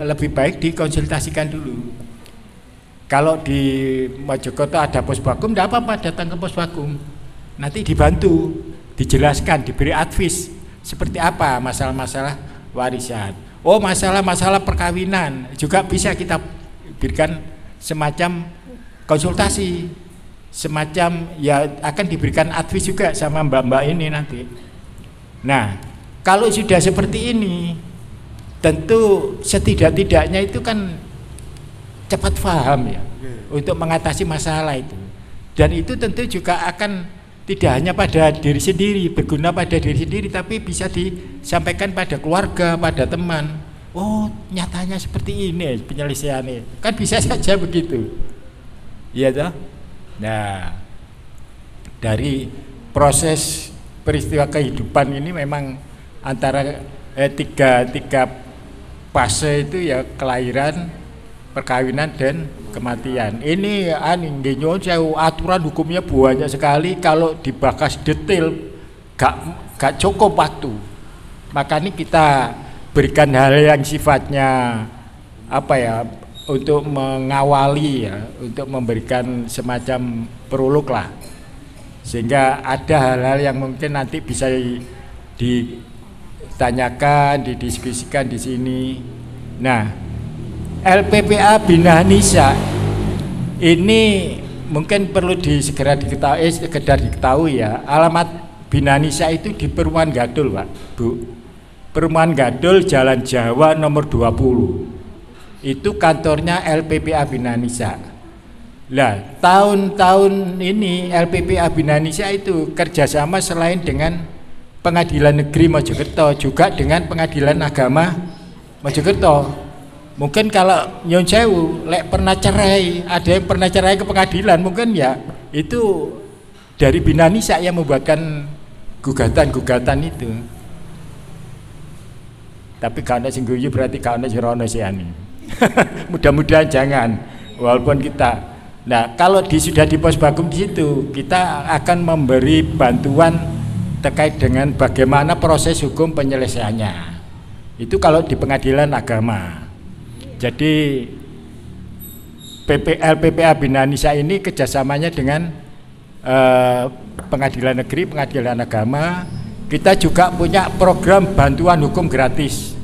lebih baik dikonsultasikan dulu. Kalau di Mojokerto ada Posbakum, tidak apa-apa datang ke Posbakum. Nanti dibantu, dijelaskan, diberi advice seperti apa masalah-masalah warisan. Oh, masalah-masalah perkawinan juga bisa kita berikan semacam konsultasi, semacam ya akan diberikan advice juga sama mbak-mbak ini nanti. Nah, kalau sudah seperti ini, tentu setidak-tidaknya itu kan cepat paham ya untuk mengatasi masalah itu. Dan itu tentu juga akan tidak hanya pada diri sendiri, berguna pada diri sendiri, tapi bisa disampaikan pada keluarga, pada teman. Oh, nyatanya seperti ini penyelesaiannya. Kan bisa saja begitu. Iya toh? Nah, dari proses peristiwa kehidupan ini memang antara tiga fase itu ya kelahiran, perkawinan dan kematian. Ini aturan hukumnya banyak sekali, kalau dibahas detail gak cukup waktu. Makanya kita berikan hal yang sifatnya untuk mengawali ya, untuk memberikan semacam prolog lah, sehingga ada hal-hal yang mungkin nanti bisa ditanyakan, didiskusikan di sini. Nah, LPPA Bina Nisa ini mungkin perlu sekedar diketahui ya. Alamat Bina Nisa itu di Perumahan Gadul, Pak, Bu. Perumahan Gadul, Jalan Jawa nomor 20. Itu kantornya LPPA Bina Nisa. Lah, tahun-tahun ini LPPA Bina Nisa itu kerjasama selain dengan Pengadilan Negeri Mojokerto juga dengan Pengadilan Agama Mojokerto. Mungkin kalau nyon sewu lek pernah cerai, ada yang pernah cerai ke pengadilan, mungkin ya itu dari Bina Nisa yang membuatkan gugatan-gugatan itu. Tapi kalau sing guyu berarti kalau jerono siani. Mudah-mudahan jangan, walaupun kita. Nah, kalau sudah di Posbakum di situ, kita akan memberi bantuan terkait dengan bagaimana proses hukum penyelesaiannya. Itu kalau di Pengadilan Agama. Jadi LPPA Bina Nisa ini kerjasamanya dengan Pengadilan Negeri, Pengadilan Agama. Kita juga punya program bantuan hukum gratis.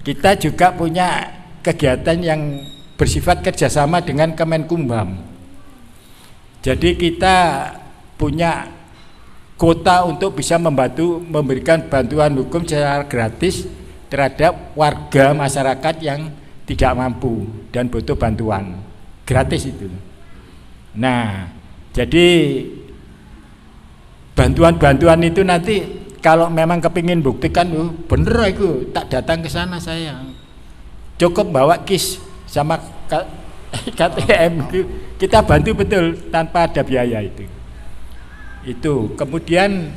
Kita juga punya kegiatan yang bersifat kerjasama dengan Kemenkumham. Jadi kita punya kuota untuk bisa memberikan bantuan hukum secara gratis terhadap warga masyarakat yang tidak mampu dan butuh bantuan gratis itu. Nah, jadi bantuan-bantuan itu nanti kalau memang kepingin buktikan, bener itu tak datang ke sana saya. Cukup bawa KIS sama KTM, kita bantu betul tanpa ada biaya itu. Kemudian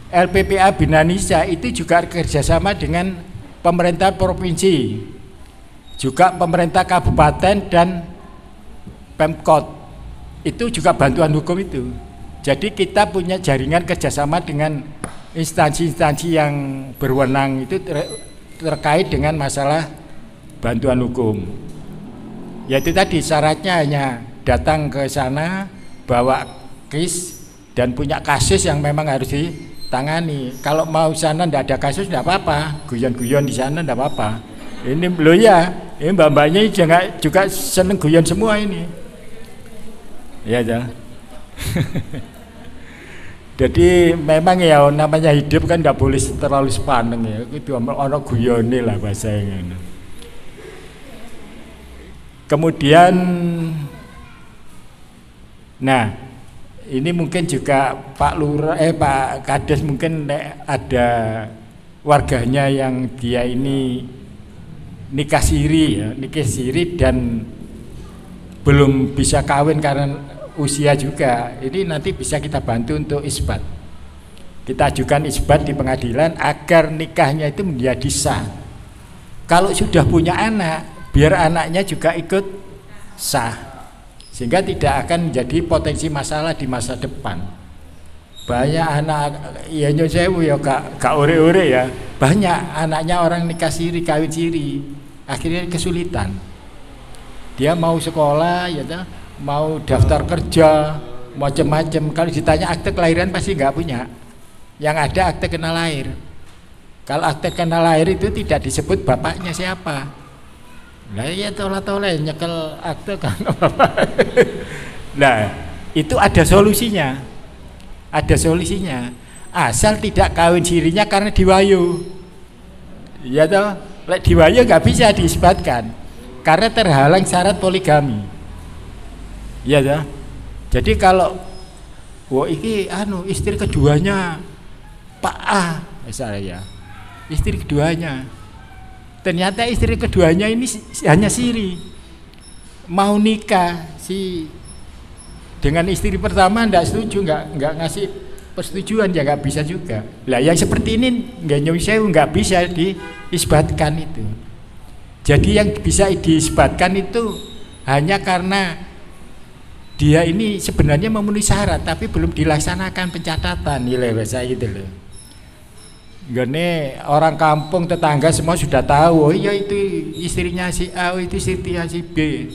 LPPA Binanisa itu juga kerjasama dengan pemerintah provinsi, juga pemerintah kabupaten dan Pemkot. Itu juga bantuan hukum itu. Jadi kita punya jaringan kerjasama dengan instansi-instansi yang berwenang itu terkait dengan masalah bantuan hukum. Yaitu tadi syaratnya hanya datang ke sana, bawa KIS dan punya kasus yang memang harus ditangani. Kalau mau sana tidak ada kasus tidak apa-apa, guyon-guyon di sana tidak apa-apa. Ini loh ya, ini mbak-mbaknya juga seneng guyon semua ini. Ya dah. Jadi memang ya namanya hidup kan tidak boleh terlalu sepaneng ya. Itu ono guyone lah bahasanya. Kemudian, nah ini mungkin juga Pak Lurah, Pak Kades mungkin ada warganya yang dia ini nikah siri dan belum bisa kawin karena usia juga. Ini nanti bisa kita bantu untuk isbat. Kita ajukan isbat di pengadilan agar nikahnya itu menjadi sah. Kalau sudah punya anak, biar anaknya juga ikut sah, sehingga tidak akan menjadi potensi masalah di masa depan. Banyak anak ya nyosewu ya gak ore-ore ya, banyak anaknya orang nikah siri, kawin siri, akhirnya kesulitan. Dia mau sekolah ya, mau daftar kerja, macam-macam. Kalau ditanya akte kelahiran pasti nggak punya. Yang ada akte kena lahir. Kalau akte kena lahir itu tidak disebut bapaknya siapa. Nah ya tolak-tolak nyekel akte kan. Nah itu ada solusinya. Ada solusinya. Asal tidak kawin sirinya karena diwayu. Ya toh, lek diwayu nggak bisa diisbatkan karena terhalang syarat poligami. Ya toh. Jadi kalau iki istri keduanya Pak A misalnya ya, istri keduanya, ternyata istri keduanya ini hanya siri, mau nikah dengan istri pertama nggak setuju, nggak ngasih persetujuan ya nggak bisa juga. Lah yang seperti ini nggak bisa diisbatkan itu. Jadi yang bisa diisbatkan itu hanya karena dia ini sebenarnya memenuhi syarat tapi belum dilaksanakan pencatatan nilai bahasa gitu loh. Gini orang kampung tetangga semua sudah tahu, oh iya itu istrinya si A, oh itu istrinya si B.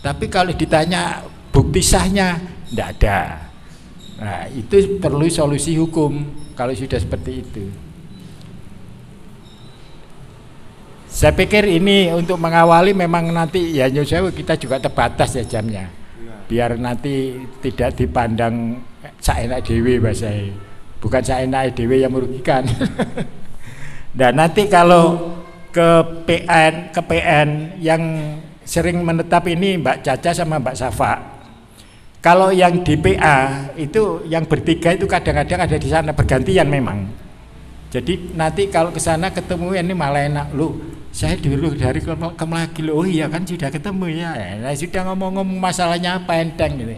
Tapi kalau ditanya bukti sahnya tidak ada. Nah itu perlu solusi hukum kalau sudah seperti itu. Saya pikir ini untuk mengawali memang nanti ya nyusahu kita juga terbatas ya jamnya. Biar nanti tidak dipandang saenak dewe bahasanya. Bukan saenak dewe yang merugikan. Dan nanti kalau ke PN yang sering menetap ini Mbak Caca sama Mbak Safa. Kalau yang di PA itu yang bertiga itu kadang-kadang ada di sana bergantian memang. Jadi nanti kalau ke sana ketemu ini malah enak lu. Saya dulu dari lagi loh, oh iya kan sudah ketemu ya. Nah, sudah ngomong-ngomong masalahnya apa enteng gitu.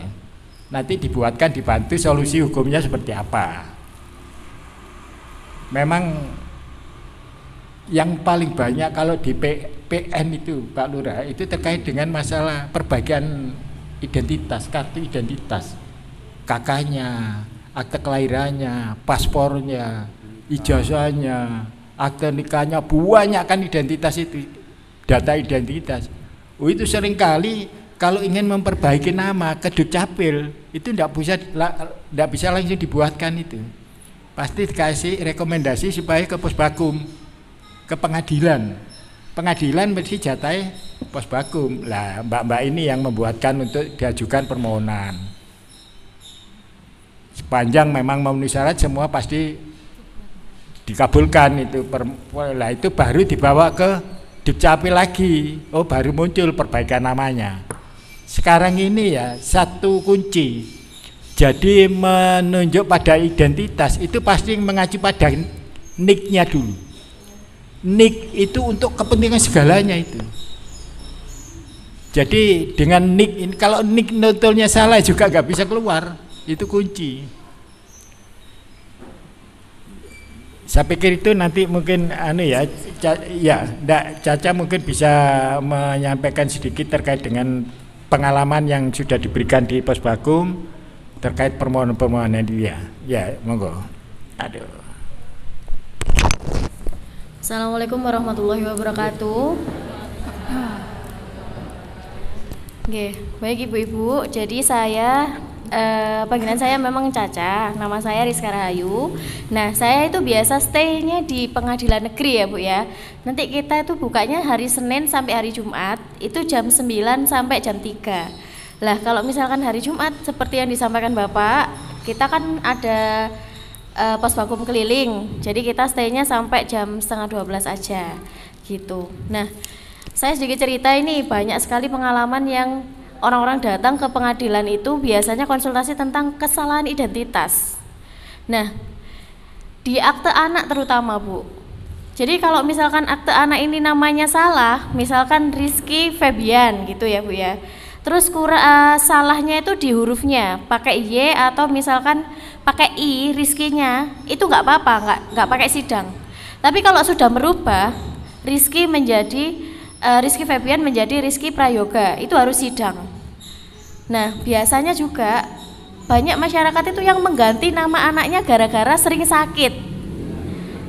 Nanti dibantu solusi hukumnya seperti apa. Memang yang paling banyak kalau di PN itu Pak Lurah itu terkait dengan masalah perbaikan identitas, kartu identitas, kakaknya, akte kelahirannya, paspornya, ijazahnya, akte nikahnya, banyak kan identitas itu, data identitas. Itu seringkali kalau ingin memperbaiki nama ke Dukcapil itu tidak bisa langsung dibuatkan itu. Pasti dikasih rekomendasi supaya ke Posbakum, ke pengadilan. Pengadilan mesti jatai Posbakum. Lah mbak-mbak ini yang membuatkan untuk diajukan permohonan. Sepanjang memang memenuhi syarat semua pasti dikabulkan itu. Lah itu baru dibawa ke Dukcapil lagi. Oh baru muncul perbaikan namanya. Sekarang ini ya satu kunci. Jadi menunjuk pada identitas itu pasti mengacu pada nicknya dulu. Nick itu untuk kepentingan segalanya itu. Jadi dengan nick ini, kalau nick notulnya salah juga nggak bisa keluar, itu kunci. Saya pikir itu nanti mungkin Caca mungkin bisa menyampaikan sedikit terkait dengan pengalaman yang sudah diberikan di Posbagum terkait permohonan-permohonan dia. Ya, monggo. Aduh. Assalamualaikum warahmatullahi wabarakatuh. Oke, baik ibu-ibu. Jadi panggilan saya memang Caca. Nama saya Rizka Rahayu. Nah, saya itu biasa stay-nya di pengadilan negeri ya Bu ya. Nanti kita itu bukanya hari Senin sampai hari Jumat, itu jam 9 sampai jam 3. Lah, kalau misalkan hari Jumat seperti yang disampaikan Bapak, kita kan ada Posbagum keliling. Jadi kita stay-nya sampai jam 11:30 aja gitu. Nah, saya sedikit cerita ini, banyak sekali pengalaman yang orang-orang datang ke pengadilan itu biasanya konsultasi tentang kesalahan identitas. Nah, di akte anak terutama Bu. Jadi kalau misalkan akte anak ini namanya salah, misalkan Rizky Febian gitu ya Bu ya. Terus salahnya itu di hurufnya, pakai Y atau misalkan pakai I Rizky-nya, itu nggak apa-apa, nggak pakai sidang. Tapi kalau sudah merubah Rizky menjadi Rizky Febian menjadi Rizky Prayoga, itu harus sidang. Nah, biasanya juga banyak masyarakat itu yang mengganti nama anaknya gara-gara sering sakit.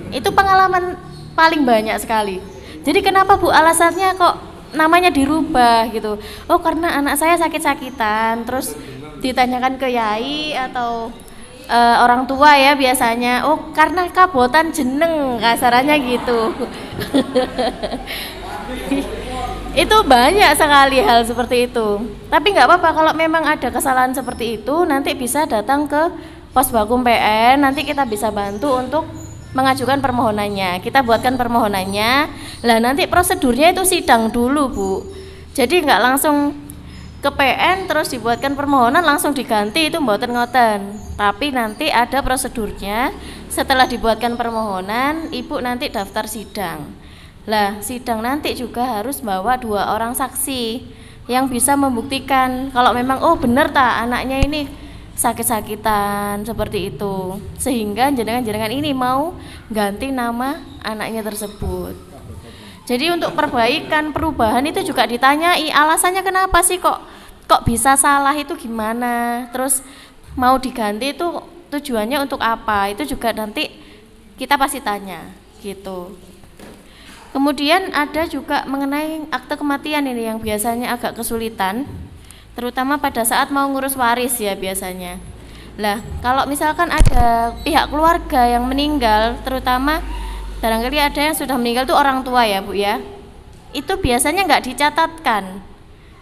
Itu pengalaman paling banyak sekali. Jadi kenapa Bu alasannya kok namanya dirubah gitu? Oh, karena anak saya sakit-sakitan, terus ditanyakan ke yai atau orang tua ya biasanya. Oh, karena kabotan jeneng, kasarannya gitu. Itu banyak sekali hal seperti itu. Tapi nggak apa-apa, kalau memang ada kesalahan seperti itu nanti bisa datang ke Posbagum PN, nanti kita bisa bantu untuk mengajukan permohonannya. Kita buatkan permohonannya. Lah nanti prosedurnya itu sidang dulu Bu. Jadi nggak langsung ke PN terus dibuatkan permohonan langsung diganti, itu mboten ngoten. Tapi nanti ada prosedurnya. Setelah dibuatkan permohonan, Ibu nanti daftar sidang. Lah, sidang nanti juga harus bawa 2 orang saksi yang bisa membuktikan kalau memang oh bener anaknya ini sakit-sakitan seperti itu, sehingga jenengan ini mau ganti nama anaknya tersebut. Jadi untuk perubahan itu juga ditanyai alasannya kenapa sih kok bisa salah itu gimana, terus mau diganti itu tujuannya untuk apa, itu juga nanti kita pasti tanya gitu. Kemudian ada juga mengenai akte kematian ini yang biasanya agak kesulitan, terutama pada saat mau ngurus waris ya biasanya. Lah, kalau misalkan ada pihak keluarga yang meninggal, terutama barangkali ada yang sudah meninggal itu orang tua ya Bu ya, itu biasanya nggak dicatatkan.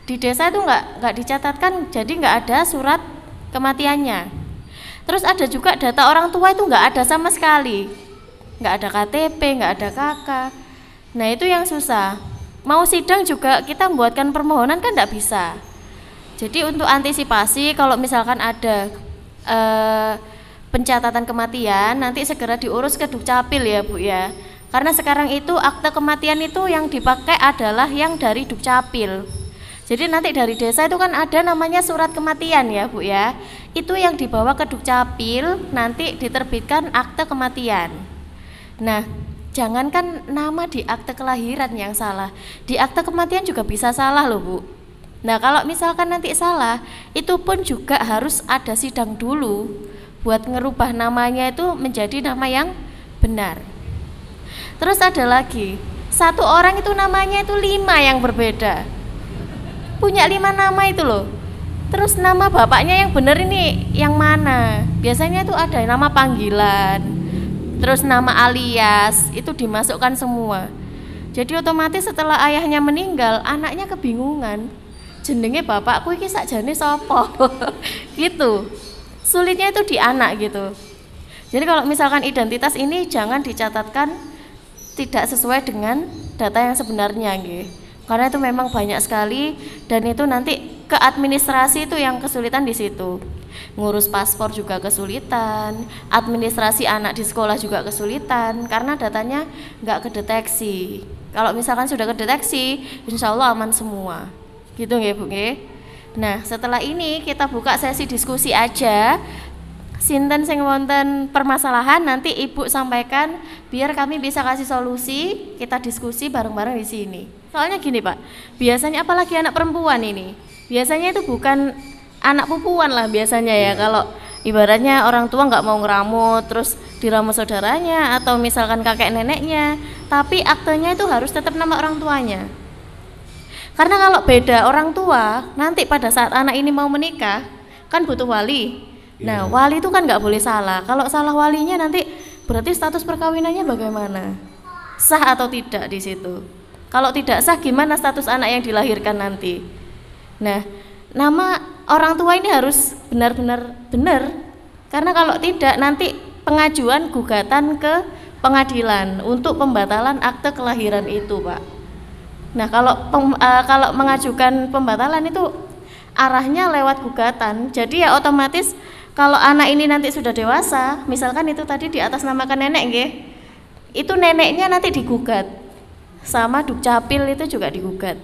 Di desa itu nggak dicatatkan, jadi nggak ada surat kematiannya. Terus ada juga data orang tua itu nggak ada sama sekali, nggak ada KTP, nggak ada KK. Nah itu yang susah. Mau sidang juga kita membuatkan permohonan kan tidak bisa. Jadi untuk antisipasi kalau misalkan ada pencatatan kematian, nanti segera diurus ke Dukcapil ya Bu ya. Karena sekarang itu akte kematian itu yang dipakai adalah yang dari Dukcapil. Jadi nanti dari desa itu kan ada namanya surat kematian ya Bu ya. Itu yang dibawa ke Dukcapil, nanti diterbitkan akte kematian. Nah, jangankan nama di akte kelahiran yang salah, di akte kematian juga bisa salah loh Bu. Nah kalau misalkan nanti salah, itu pun juga harus ada sidang dulu buat ngerubah namanya itu menjadi nama yang benar. Terus ada lagi, satu orang itu namanya itu 5 yang berbeda, punya 5 nama itu loh. Terus nama bapaknya yang benar ini yang mana? Biasanya itu ada nama panggilan, terus nama alias, itu dimasukkan semua. Jadi otomatis setelah ayahnya meninggal, anaknya kebingungan, jenenge bapakku iki sakjane sapa? Gitu. Sulitnya itu di anak gitu. Jadi kalau misalkan identitas ini jangan dicatatkan tidak sesuai dengan data yang sebenarnya nggih. Karena itu memang banyak sekali dan itu nanti ke administrasi itu yang kesulitan di situ. ngurus paspor juga kesulitan, administrasi anak di sekolah juga kesulitan karena datanya nggak kedeteksi. Kalau misalkan sudah kedeteksi, insya Allah aman semua. Gitu nggih Bu nggih. Nah, setelah ini kita buka sesi diskusi aja. Sinten sing wonten permasalahan nanti Ibu sampaikan biar kami bisa kasih solusi, kita diskusi bareng-bareng di sini. Soalnya gini Pak, biasanya apalagi anak perempuan ini, biasanya itu bukan anak pupuan lah biasanya ya. Kalau ibaratnya orang tua nggak mau ngeramut, terus diramut saudaranya atau misalkan kakek neneknya, tapi aktenya itu harus tetap nama orang tuanya. Karena kalau beda orang tua, nanti pada saat anak ini mau menikah, kan butuh wali. Nah, wali itu kan nggak boleh salah. Kalau salah walinya nanti berarti status perkawinannya bagaimana? Sah atau tidak di situ? Kalau tidak sah, gimana status anak yang dilahirkan nanti? Nah, nama orang tua ini harus benar-benar benar. Karena kalau tidak, nanti pengajuan gugatan ke pengadilan untuk pembatalan akte kelahiran itu, Pak. Nah, kalau mengajukan pembatalan itu arahnya lewat gugatan. Jadi ya otomatis kalau anak ini nanti sudah dewasa, misalkan itu tadi di atas namakan nenek nggih, itu neneknya nanti digugat sama Dukcapil itu juga digugat.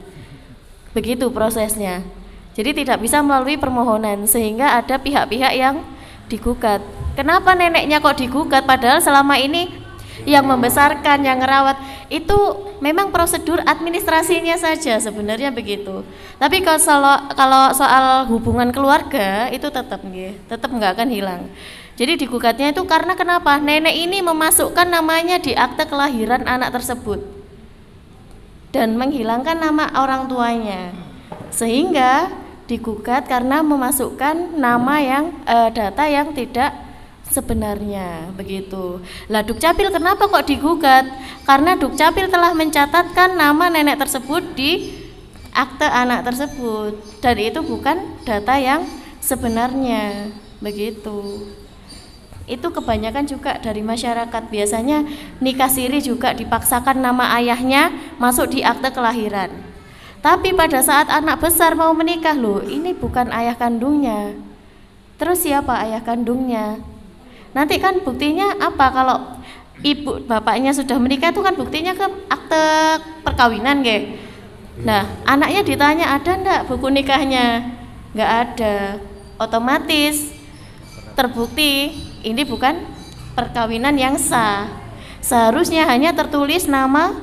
Begitu prosesnya. Jadi tidak bisa melalui permohonan sehingga ada pihak-pihak yang digugat. Kenapa neneknya kok digugat padahal selama ini yang membesarkan, yang ngerawat itu memang prosedur administrasinya saja sebenarnya begitu. Tapi kalau soal hubungan keluarga itu tetap nggak akan hilang. Jadi digugatnya itu karena kenapa? Nenek ini memasukkan namanya di akte kelahiran anak tersebut dan menghilangkan nama orang tuanya, sehingga digugat karena memasukkan nama yang data yang tidak sebenarnya begitu. Lah Dukcapil kenapa kok digugat? Karena Dukcapil telah mencatatkan nama nenek tersebut di akte anak tersebut dan itu bukan data yang sebenarnya begitu. Itu kebanyakan juga dari masyarakat. Biasanya nikah siri juga dipaksakan nama ayahnya masuk di akte kelahiran. Tapi pada saat anak besar mau menikah, loh ini bukan ayah kandungnya. Terus siapa ayah kandungnya? Nanti kan buktinya apa? Kalau ibu bapaknya sudah menikah itu kan buktinya ke akte perkawinan nggih. Nah, anaknya ditanya ada ndak buku nikahnya? Nggak ada. Otomatis terbukti ini bukan perkawinan yang sah. Seharusnya hanya tertulis nama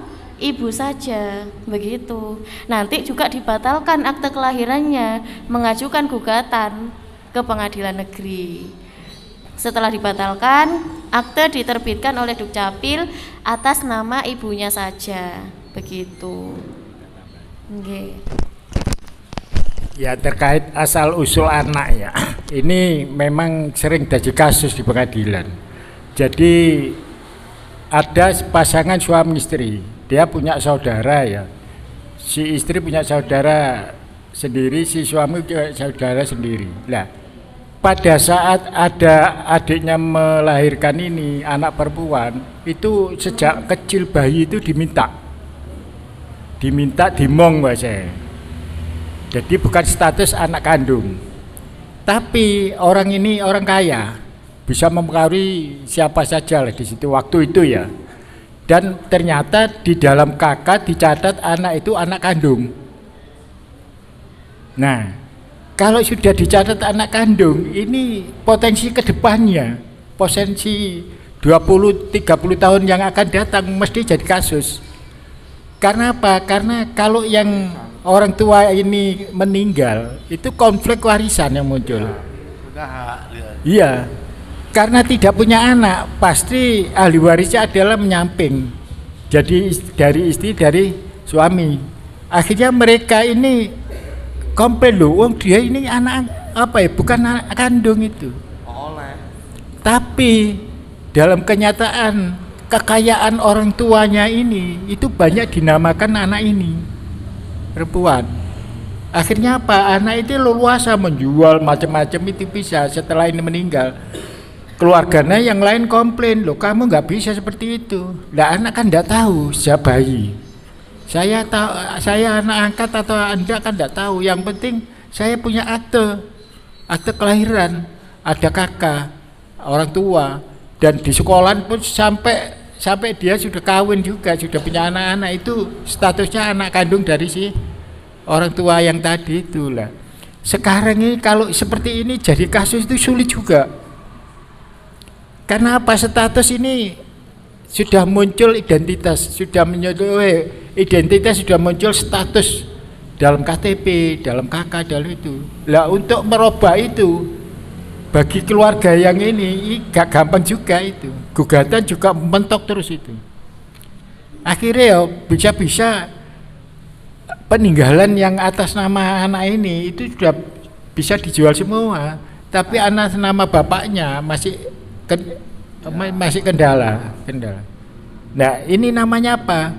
ibu saja, begitu. Nanti juga dibatalkan akte kelahirannya, mengajukan gugatan ke pengadilan negeri. Setelah dibatalkan, akte diterbitkan oleh Dukcapil atas nama ibunya saja, begitu. Nggih. Ya terkait asal usul anak ya, ini memang sering jadi kasus di pengadilan. Jadi ada pasangan suami istri, dia punya saudara ya, si istri punya saudara sendiri, si suami punya saudara sendiri. Nah, pada saat ada adiknya melahirkan ini anak perempuan, itu sejak kecil bayi itu diminta dimong bahasa. Jadi bukan status anak kandung, tapi orang ini orang kaya, bisa mempengaruhi siapa saja lah di situ waktu itu ya. Dan ternyata di dalam KK dicatat anak itu anak kandung. Nah, kalau sudah dicatat anak kandung, ini potensi kedepannya, potensi 20-30 tahun yang akan datang mesti jadi kasus. Karena apa? Karena kalau yang orang tua ini meninggal, itu konflik warisan yang muncul. Iya, karena tidak punya anak, pasti ahli warisnya adalah menyamping. Jadi dari istri, dari suami. Akhirnya mereka ini komplain loh, dia ini anak apa ya? Bukan anak kandung itu. Tapi dalam kenyataan kekayaan orang tuanya ini itu banyak dinamakan anak ini perempuan. Akhirnya apa? Anak itu leluasa menjual macam-macam itu bisa setelah ini meninggal. Keluarganya yang lain komplain, loh kamu nggak bisa seperti itu. Lah anak kan nggak tahu siapa bayi. Saya tahu, saya anak angkat atau anda kan nggak tahu. Yang penting saya punya akte kelahiran. ada kakak, orang tua, dan di sekolah pun sampai dia sudah kawin juga, sudah punya anak-anak, itu statusnya anak kandung dari si orang tua yang tadi itulah. Sekarang ini kalau seperti ini jadi kasus itu sulit juga. Karena apa? Status ini sudah muncul identitas, sudah muncul status dalam KTP, dalam KK, dalam itu. Lah untuk merubah itu bagi keluarga yang ini gak gampang juga itu. Gugatan juga mentok terus itu. Akhirnya ya bisa-bisa peninggalan yang atas nama anak ini itu sudah bisa dijual semua, tapi atas nama bapaknya masih kendala. Nah, ini namanya apa?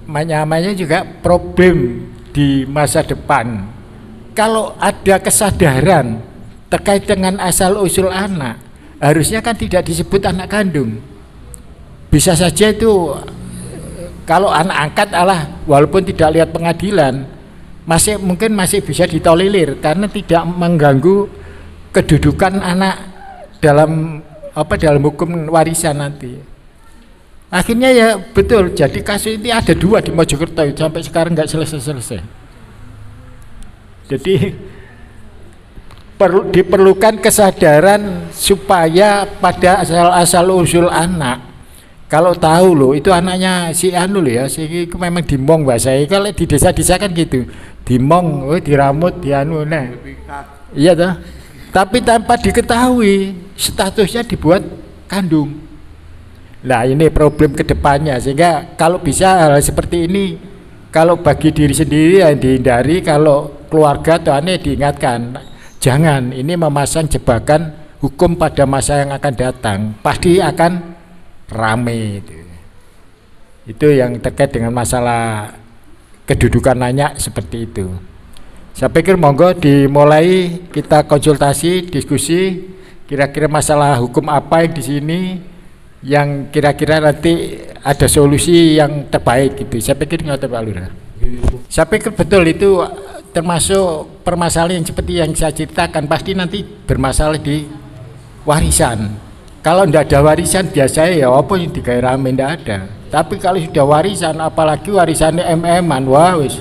Namanya juga problem di masa depan. Kalau ada kesadaran terkait dengan asal usul anak, harusnya kan tidak disebut anak kandung. Bisa saja itu kalau anak angkat walaupun tidak lihat pengadilan mungkin masih bisa ditolerir karena tidak mengganggu kedudukan anak dalam hukum warisan nanti. Akhirnya ya betul, jadi kasus ini ada 2 di Mojokerto sampai sekarang nggak selesai. Jadi diperlukan kesadaran supaya pada asal usul anak, kalau tahu loh itu anaknya si anu loh ya, si memang dimong bahasa. Kalau di desa-desa kan gitu, dimong, diramut, dianu, nah, iya toh. Tapi tanpa diketahui statusnya dibuat kandung. Nah ini problem kedepannya, sehingga kalau bisa hal seperti ini, kalau bagi diri sendiri yang dihindari, kalau keluarga atau aneh diingatkan, jangan ini memasang jebakan hukum pada masa yang akan datang, pasti akan rame itu yang terkait dengan masalah kedudukan anak seperti itu. Saya pikir monggo dimulai kita konsultasi, diskusi, kira-kira masalah hukum apa yang di sini yang kira-kira nanti ada solusi yang terbaik gitu. Saya pikir nggak Pak Lurah. Saya pikir betul itu termasuk permasalahan seperti yang saya ceritakan, pasti nanti bermasalah di warisan. Kalau tidak ada warisan biasanya ya apa yang digawe rame tidak ada. Tapi kalau sudah warisan, apalagi warisannya MM-an, wah wis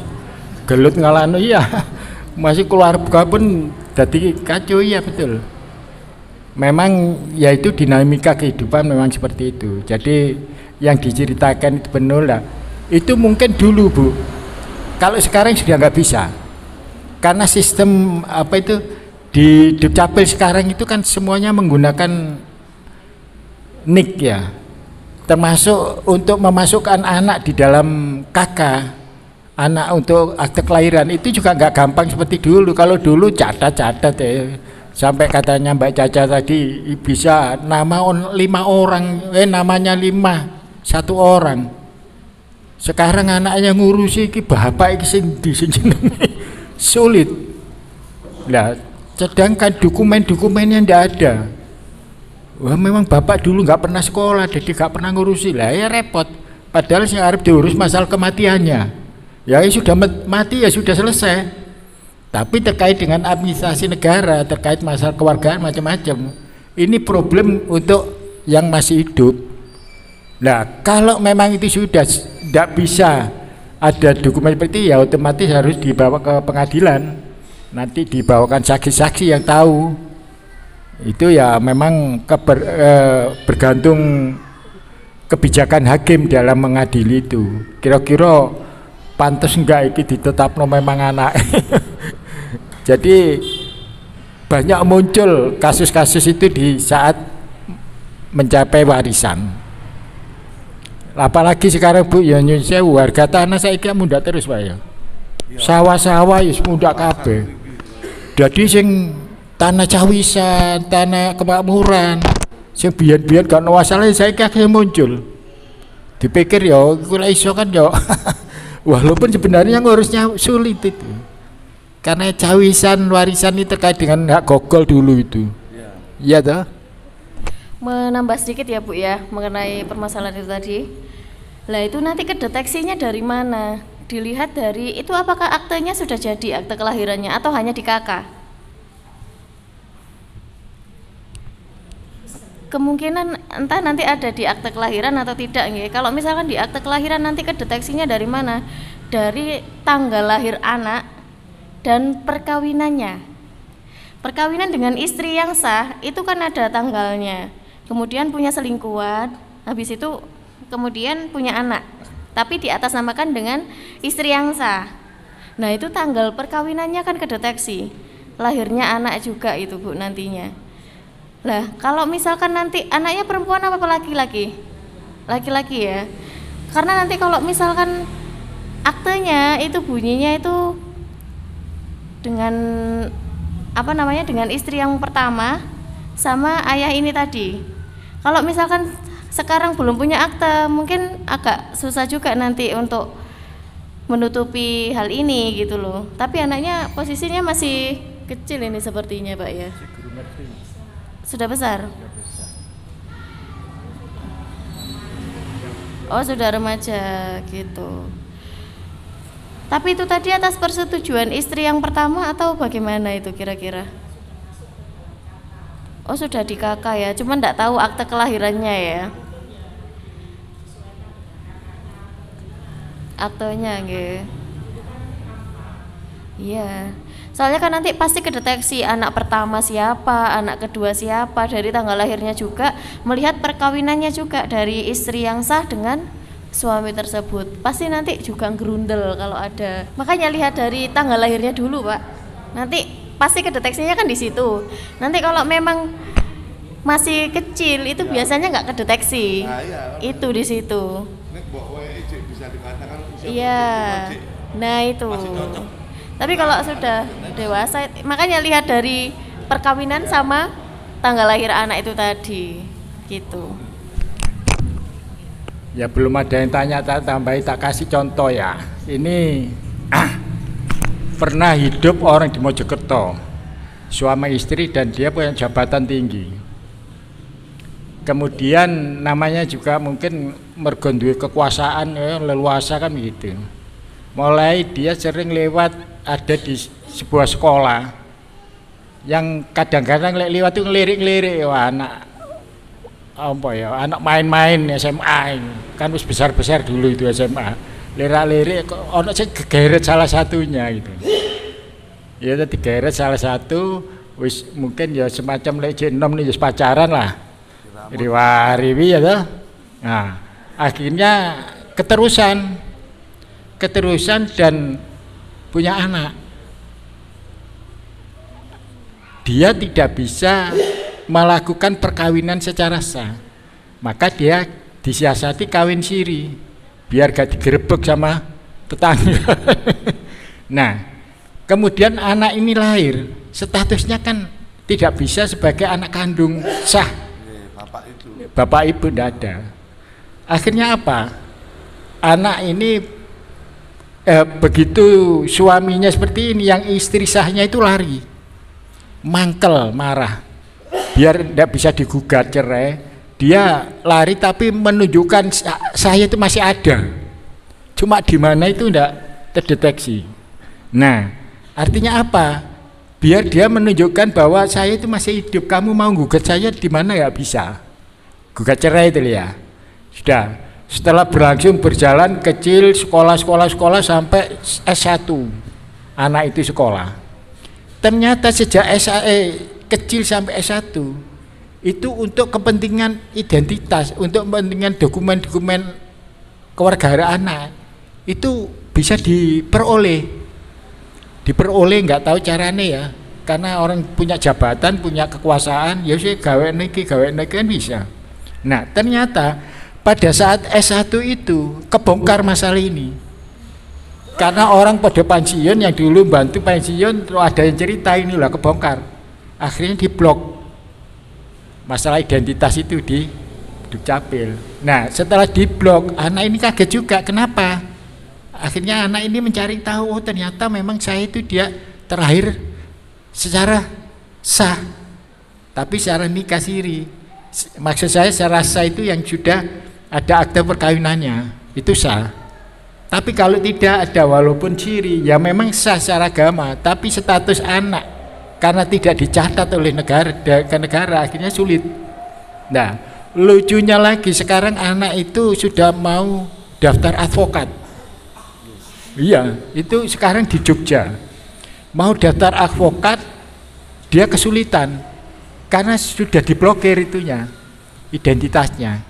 gelut ngalano ya. Masih keluarga pun jadi kacau ya betul. Memang yaitu dinamika kehidupan memang seperti itu. Jadi yang diceritakan itu benar lah. Itu mungkin dulu Bu. Kalau sekarang sudah nggak bisa. Karena sistem apa itu di Dukcapil sekarang itu kan semuanya menggunakan NIK ya. Termasuk untuk memasukkan anak di dalam KK, anak untuk akte kelahiran itu juga nggak gampang seperti dulu. Kalau dulu catat-catat ya. Sampai katanya Mbak Caca tadi bisa nama 5 orang, namanya 5, 1 orang. Sekarang anaknya ngurusi ki bapak iki sing sulit. Nah, sedangkan dokumen-dokumennya ndak ada. Wah, memang bapak dulu nggak pernah sekolah, jadi nggak pernah ngurusi lah, ya repot. Padahal yang harus diurus masalah kematiannya. Ya sudah mati ya sudah selesai. Tapi terkait dengan administrasi negara, terkait masalah kewargaan macam-macam, ini problem untuk yang masih hidup. Nah, kalau memang itu sudah tidak bisa ada dokumen seperti ya otomatis harus dibawa ke pengadilan. Nanti dibawakan saksi-saksi yang tahu. Itu ya memang bergantung kebijakan hakim dalam mengadili itu. Kira-kira pantas enggak itu ditetapkan memang anak. Jadi banyak muncul kasus-kasus itu di saat mencapai warisan. Apalagi sekarang Bu ya nyun sewu harga tanah saya kira muda terus Pak ya. Sawah-sawah ya muda kabeh. Jadi sing tanah cawisan, tanah kemakmuran, sing biyen-biyen gak ono masalah saya kira muncul. Dipikir ya kula iso kan ya. Walaupun sebenarnya ngurusnya sulit itu. Karena cawisan warisan ini terkait dengan hak gogol dulu itu. Iya toh? Menambah sedikit ya Bu ya mengenai permasalahan itu tadi. Lah itu nanti kedeteksinya dari mana? Dilihat dari itu apakah aktenya sudah jadi akte kelahirannya atau hanya di KK? kemungkinan entah nanti ada di akte kelahiran atau tidak nggih. Kalau misalkan di akte kelahiran nanti kedeteksinya dari mana? Dari tanggal lahir anak dan perkawinannya. Perkawinan dengan istri yang sah itu kan ada tanggalnya. Kemudian punya selingkuhan, habis itu kemudian punya anak. Tapi diatasnamakan dengan istri yang sah. Nah, itu tanggal perkawinannya kan kedeteksi. Lahirnya anak juga itu Bu nantinya. Lah, kalau misalkan nanti anaknya perempuan apa laki-laki? Laki-laki ya. Karena nanti kalau misalkan aktenya itu bunyinya itu dengan dengan istri yang pertama sama ayah ini tadi. Kalau misalkan sekarang belum punya akte, mungkin agak susah juga nanti untuk menutupi hal ini gitu loh. Tapi anaknya posisinya masih kecil ini sepertinya Pak ya. Sudah besar? Oh, sudah remaja gitu. Tapi itu tadi atas persetujuan istri yang pertama atau bagaimana itu kira-kira? Oh, sudah di KK ya, cuman enggak tahu akte kelahirannya ya. Aktenya nggih. Iya. Soalnya kan nanti pasti kedeteksi anak pertama siapa, anak kedua siapa, dari tanggal lahirnya juga, melihat perkawinannya juga dari istri yang sah dengan suami tersebut. Pasti nanti juga gerundel kalau ada. Makanya lihat dari tanggal lahirnya dulu, Pak. Nanti pasti kedeteksinya kan di situ. Nanti kalau memang masih kecil itu biasanya nggak kedeteksi. Itu di situ. Iya. Nah, itu. Tapi kalau sudah dewasa, makanya lihat dari perkawinan sama tanggal lahir anak itu tadi, gitu. Ya belum ada yang tanya, tambahin tak kasih contoh ya. Ini pernah hidup orang di Mojokerto, suami istri dan dia punya jabatan tinggi. Kemudian namanya juga mungkin mergo duwe kekuasaan, leluasa kan gitu. Mulai dia sering lewat ada di sebuah sekolah yang kadang-kadang lewat itu ngelirik-ngelirik, wah anak apa ya, anak main-main SMA kan wis besar-besar dulu itu SMA, lirik-lirik ono sing gegeret salah satunya gitu. Ya tadi gegeret salah satu, wis mungkin ya semacam lek jenom nih pacaran lah. Riwi ya toh. Nah, akhirnya keterusan dan punya anak. Dia tidak bisa melakukan perkawinan secara sah, maka dia disiasati kawin siri biar gak digerebek sama tetangga. Nah, kemudian anak ini lahir, statusnya kan tidak bisa sebagai anak kandung sah, bapak ibu tidak ada. Akhirnya apa? Anak ini begitu suaminya seperti ini, yang istri sahnya itu lari, mangkel, marah, biar tidak bisa digugat cerai, dia lari tapi menunjukkan saya itu masih ada, cuma di mana itu tidak terdeteksi. Nah, artinya apa? Biar dia menunjukkan bahwa saya itu masih hidup, kamu mau gugat saya di mana ya bisa, gugat cerai itu ya. Sudah. Setelah berjalan kecil, sekolah sampai S1 anak itu sekolah. Ternyata sejak kecil sampai S1 itu untuk kepentingan identitas, untuk kepentingan dokumen-dokumen kewarganegaraan anak itu bisa diperoleh nggak tahu caranya ya, karena orang punya jabatan, punya kekuasaan, ya sih gawe niki kan bisa. Nah, ternyata pada saat S1 itu kebongkar masalah ini, karena orang pada pensiun yang dulu bantu pensiun, terus ada yang cerita ini lah kebongkar, akhirnya diblok masalah identitas itu di Dukcapil. Nah, setelah diblok, anak ini kaget juga, kenapa? Akhirnya anak ini mencari tahu, oh ternyata memang saya itu dia terakhir secara sah, tapi secara nikah siri. Maksud saya secara sah itu yang sudah ada akte perkawinannya, itu sah. Tapi kalau tidak ada walaupun siri, ya memang sah secara agama, tapi status anak karena tidak dicatat oleh negara, akhirnya sulit. Nah, lucunya lagi sekarang anak itu sudah mau daftar advokat. Iya, itu sekarang di Jogja. Mau daftar advokat, dia kesulitan karena sudah diblokir itunya, identitasnya.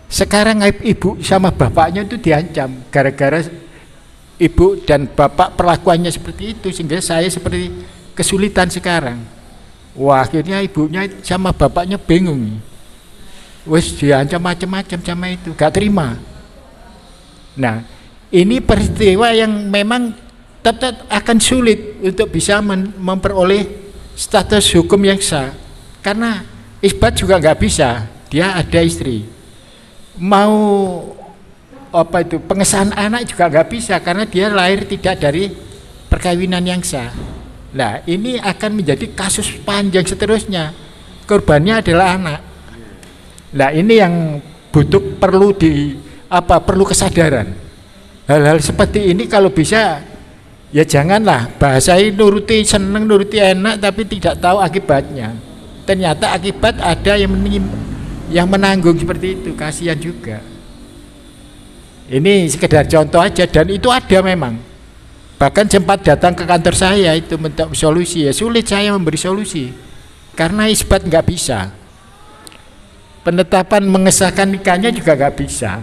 Sekarang ibu sama bapaknya itu diancam gara-gara ibu dan bapak perlakuannya seperti itu, sehingga saya seperti kesulitan sekarang. Wah, akhirnya ibunya sama bapaknya bingung. Wes diancam macam-macam sama itu, gak terima. Nah, ini peristiwa yang memang tetap akan sulit untuk bisa memperoleh status hukum yang sah, karena isbat juga nggak bisa, dia ada istri. Mau apa itu pengesahan anak juga nggak bisa karena dia lahir tidak dari perkawinan yang sah. Nah, ini akan menjadi kasus panjang seterusnya. Korbannya adalah anak. Nah, ini yang perlu kesadaran. Hal-hal seperti ini kalau bisa ya janganlah bahasai nuruti seneng, nuruti enak tapi tidak tahu akibatnya. Ternyata akibat ada yang menanggung seperti itu, kasihan juga. Ini sekedar contoh aja dan itu ada memang. Bahkan sempat datang ke kantor saya itu minta solusi, ya sulit saya memberi solusi karena isbat nggak bisa. Penetapan mengesahkan nikahnya juga nggak bisa.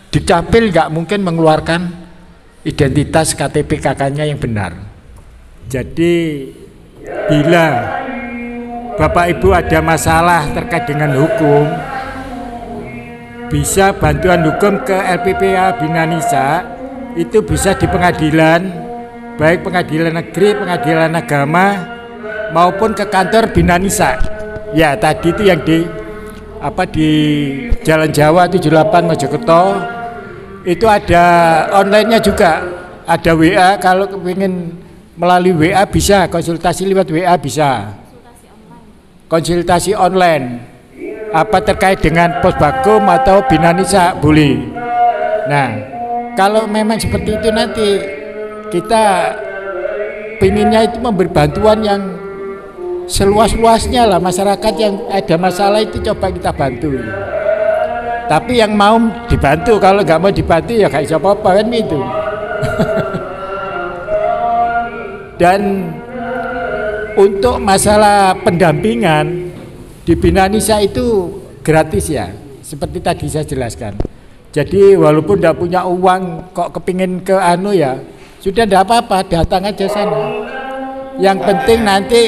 Dicapil nggak mungkin mengeluarkan identitas KTP kakaknya yang benar. Jadi bila Bapak Ibu ada masalah terkait dengan hukum, bisa bantuan hukum ke LPPA Bina Nisa, itu bisa di pengadilan, baik pengadilan negeri, pengadilan agama, maupun ke kantor Bina Nisa. Ya tadi itu yang di Jalan Jawa 78 Mojokerto, itu ada online-nya juga, ada WA, kalau ingin melalui WA bisa, konsultasi lewat WA bisa, konsultasi online apa terkait dengan Posbakum atau Bina Nisa boleh. Nah, kalau memang seperti itu nanti kita pinginnya itu memberi bantuan yang seluas-luasnya lah, masyarakat yang ada masalah itu coba kita bantu. Tapi yang mau dibantu, kalau nggak mau dibantu ya kayak apa-apa kan itu. Dan untuk masalah pendampingan di Bina Nisa itu gratis ya, seperti tadi saya jelaskan. Jadi walaupun tidak punya uang kok kepingin ke ya, sudah tidak apa-apa, datang aja sana. Yang penting nanti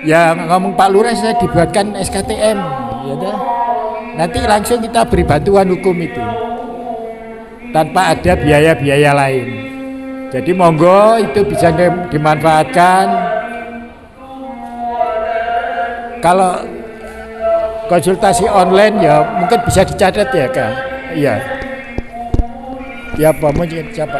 ya ngomong Pak Lurah saya dibuatkan SKTM, ya dah. Nanti langsung kita beri bantuan hukum itu tanpa ada biaya-biaya lain. Jadi monggo itu bisa dimanfaatkan. Kalau konsultasi online ya mungkin bisa dicatat ya Kak. Iya. Ya apa mungkin siapa?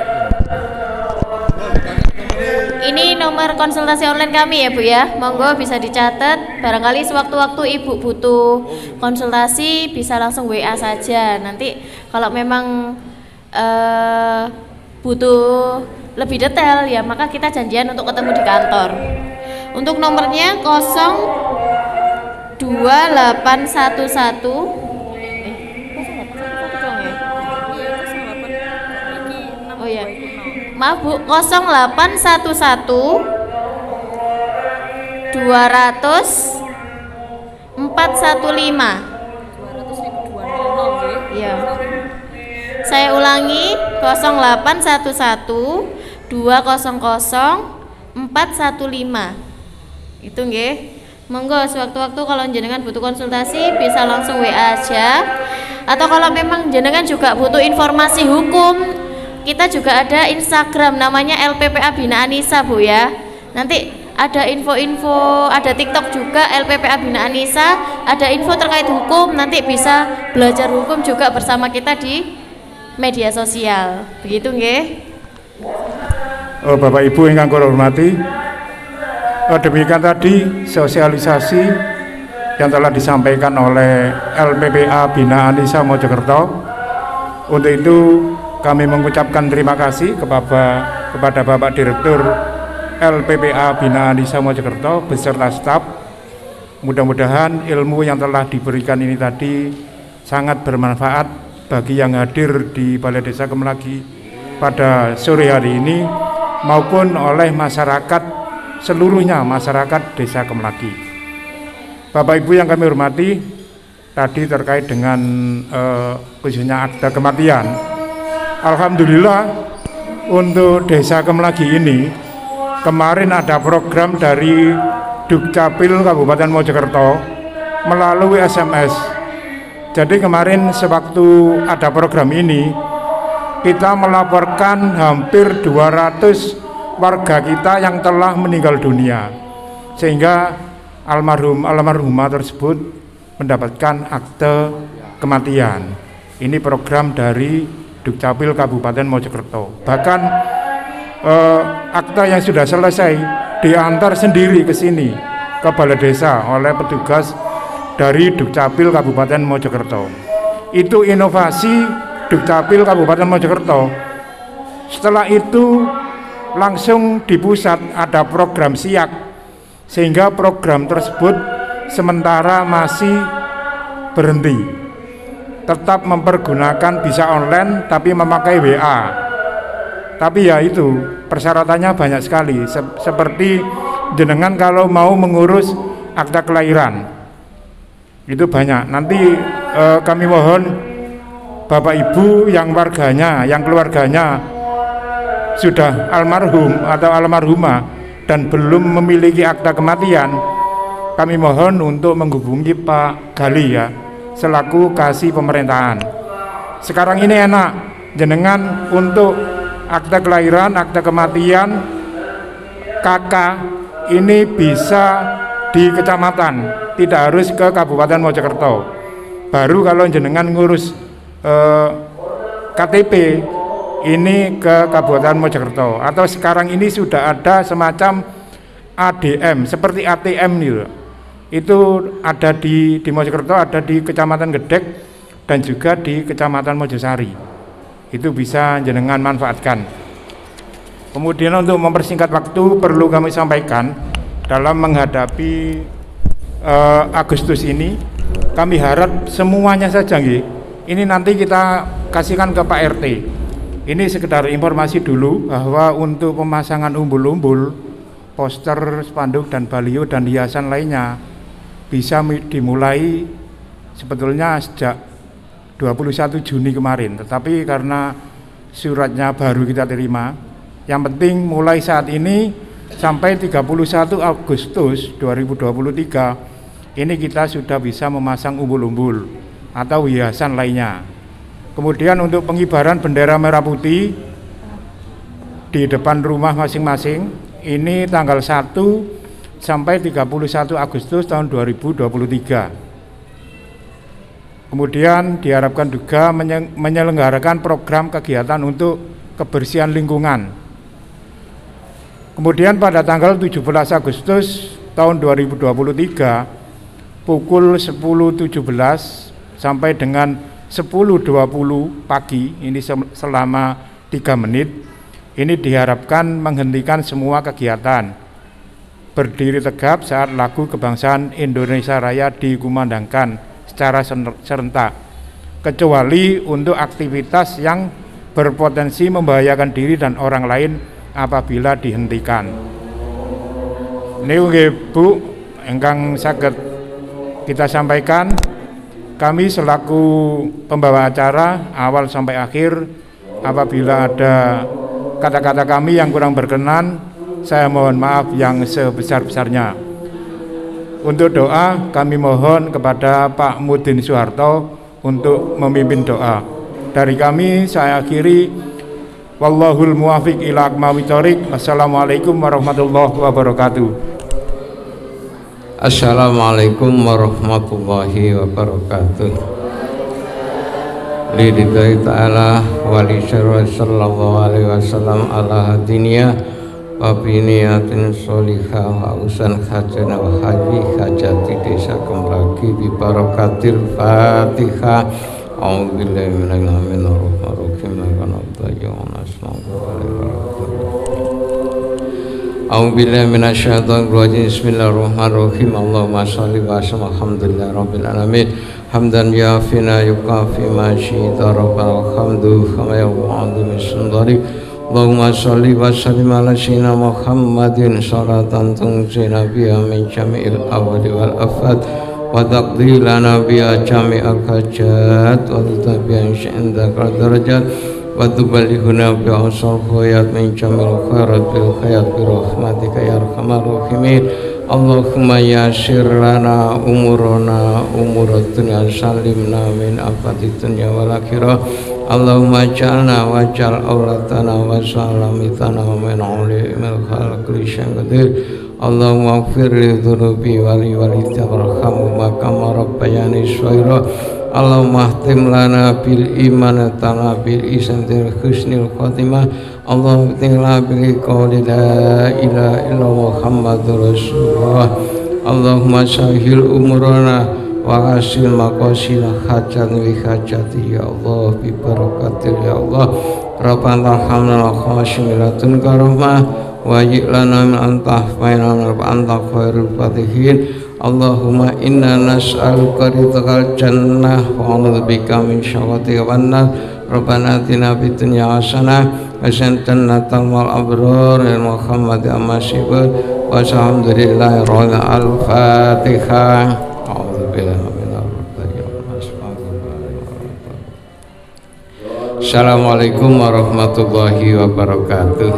Ini nomor konsultasi online kami ya Bu ya, monggo bisa dicatat. Barangkali sewaktu-waktu Ibu butuh konsultasi bisa langsung WA saja. Nanti kalau memang butuh lebih detail ya maka kita janjian untuk ketemu di kantor. Untuk nomornya 2811 Oh ya. Maaf Bu, 0811 200 415. Ya. Saya ulangi 0811 200 415. Itu nggih. Monggo sewaktu-waktu kalau jenengan butuh konsultasi bisa langsung WA aja. Atau kalau memang jenengan juga butuh informasi hukum, kita juga ada Instagram namanya LPPA Bina Anissa Bu ya. Nanti ada info-info, ada TikTok juga LPPA Bina Anissa, ada info terkait hukum, nanti bisa belajar hukum juga bersama kita di media sosial. Begitu nggih. Oh, Bapak Ibu yang kami hormati, demikian tadi sosialisasi yang telah disampaikan oleh LPPA Bina Anissa Mojokerto. Untuk itu kami mengucapkan terima kasih kepada Bapak Direktur LPPA Bina Anissa Mojokerto beserta staf. Mudah-mudahan ilmu yang telah diberikan ini tadi sangat bermanfaat bagi yang hadir di Balai Desa Kemelagi pada sore hari ini maupun oleh masyarakat seluruhnya, masyarakat Desa Kemelagi. Bapak Ibu yang kami hormati, tadi terkait dengan khususnya akta kematian. Alhamdulillah untuk Desa Kemelagi ini kemarin ada program dari Dukcapil Kabupaten Mojokerto melalui SMS. Jadi kemarin sewaktu ada program ini kita melaporkan hampir 200 warga kita yang telah meninggal dunia, sehingga almarhumah tersebut mendapatkan akte kematian. Ini program dari Dukcapil Kabupaten Mojokerto. Bahkan akte yang sudah selesai diantar sendiri ke sini ke balai desa oleh petugas dari Dukcapil Kabupaten Mojokerto. Itu inovasi Dukcapil Kabupaten Mojokerto. Setelah itu langsung di pusat ada program siak, sehingga program tersebut sementara masih berhenti. Tetap mempergunakan bisa online tapi memakai WA. Tapi ya itu persyaratannya banyak sekali, seperti jenengan kalau mau mengurus akta kelahiran itu banyak. Nanti kami mohon Bapak Ibu yang warganya, yang keluarganya sudah almarhum atau almarhumah dan belum memiliki akta kematian, kami mohon untuk menghubungi Pak Gali ya, selaku kasih pemerintahan. Sekarang ini enak, jenengan untuk akta kelahiran, akta kematian, KK ini bisa di kecamatan, tidak harus ke Kabupaten Mojokerto. Baru kalau jenengan ngurus KTP ini ke Kabupaten Mojokerto. Atau sekarang ini sudah ada semacam ADM seperti ATM gitu. Itu ada di Mojokerto, ada di Kecamatan Gedek dan juga di Kecamatan Mojosari. Itu bisa jenengan manfaatkan. Kemudian untuk mempersingkat waktu perlu kami sampaikan dalam menghadapi Agustus ini, kami harap semuanya saja ini nanti kita kasihkan ke Pak RT. Ini sekedar informasi dulu bahwa untuk pemasangan umbul-umbul, poster, spanduk dan baliho dan hiasan lainnya bisa dimulai sebetulnya sejak 21 Juni kemarin, tetapi karena suratnya baru kita terima, yang penting mulai saat ini sampai 31 Agustus 2023 ini kita sudah bisa memasang umbul-umbul atau hiasan lainnya. Kemudian untuk pengibaran bendera merah putih di depan rumah masing-masing ini tanggal 1 sampai 31 Agustus tahun 2023. Kemudian diharapkan juga menyelenggarakan program kegiatan untuk kebersihan lingkungan. Kemudian pada tanggal 17 Agustus tahun 2023 pukul 10.17 sampai dengan 10.20 pagi, ini selama 3 menit, ini diharapkan menghentikan semua kegiatan. Berdiri tegap saat lagu kebangsaan Indonesia Raya dikumandangkan secara serentak, kecuali untuk aktivitas yang berpotensi membahayakan diri dan orang lain apabila dihentikan. Ini Bu, ingkang saged kita sampaikan, kami selaku pembawa acara awal sampai akhir, apabila ada kata-kata kami yang kurang berkenan, saya mohon maaf yang sebesar-besarnya. Untuk doa kami mohon kepada Pak Mudin Soeharto untuk memimpin doa. Dari kami saya akhiri, wallahul muwafiq ila aqwamit thoriq. Wassalamualaikum warahmatullahi wabarakatuh. Assalamualaikum warahmatullahi wabarakatuh. Lillahi ta'ala wali syarwa sallallahu alaihi wasallam ala hadiniya wa biniyatin sholihah wa usan khajana wa haji hajati Desa Kemelagi bi barakatil Fatihah. A'udzubillahi minasyaitonir rajim. A'udzubillahi minasyaitonir rajim. Bismillahirrahmanirrahim. Allahumma shalli wa sallim alhamdulillahi rabbil alamin. Hamdan yafina yukafi ma syi'ta rabbal hamdu kama yu'adhu min sundari. Allahumma shalli wa sallim ala sayyidina Muhammadin salatan tunjina biha min jami'il awali wal afat wa taqdi lana biha jami'al hajat wa tutabi'an sya'indaka darajat wa tuballighuna bi asal khayat min jamil khairat bil khayat bi rahmatika ya arhamar rahimin. Allahumma yassir lana umurana umurat dunya salimna min afati dunya wal akhirah. Allahumma ja'alna wa ja'al aulatana wa salamitana min ulimil khalqi syangdir. Allahumma ighfir li dhunubi wa li walidayya warhamhuma kama rabbayani shaghira. Allahumma ahtim lana bil iman ta'ala bil isantil husnil khatimah. Allahumma tingla bil qawli la ilaha illa Muhammadur Rasulullah. Allahumma sahil umurana wa hasil maqasid hajat wi hajati ya Allah bi barakatil ya Allah. Rabbana hamdana khashimilatun karahmah wa ji'lana min antah fainana wa anta khairul fatihin. Allahumma inna nas'aluka ridhal jannah wa a'udzubika min syarri wan-nar. Rabbana atina fid dunya hasanah wa jannatan wal abrar ya Muhammad amasibun wa alhamdulillahi rabbil al-fatihah. Assalamualaikum warahmatullahi wabarakatuh.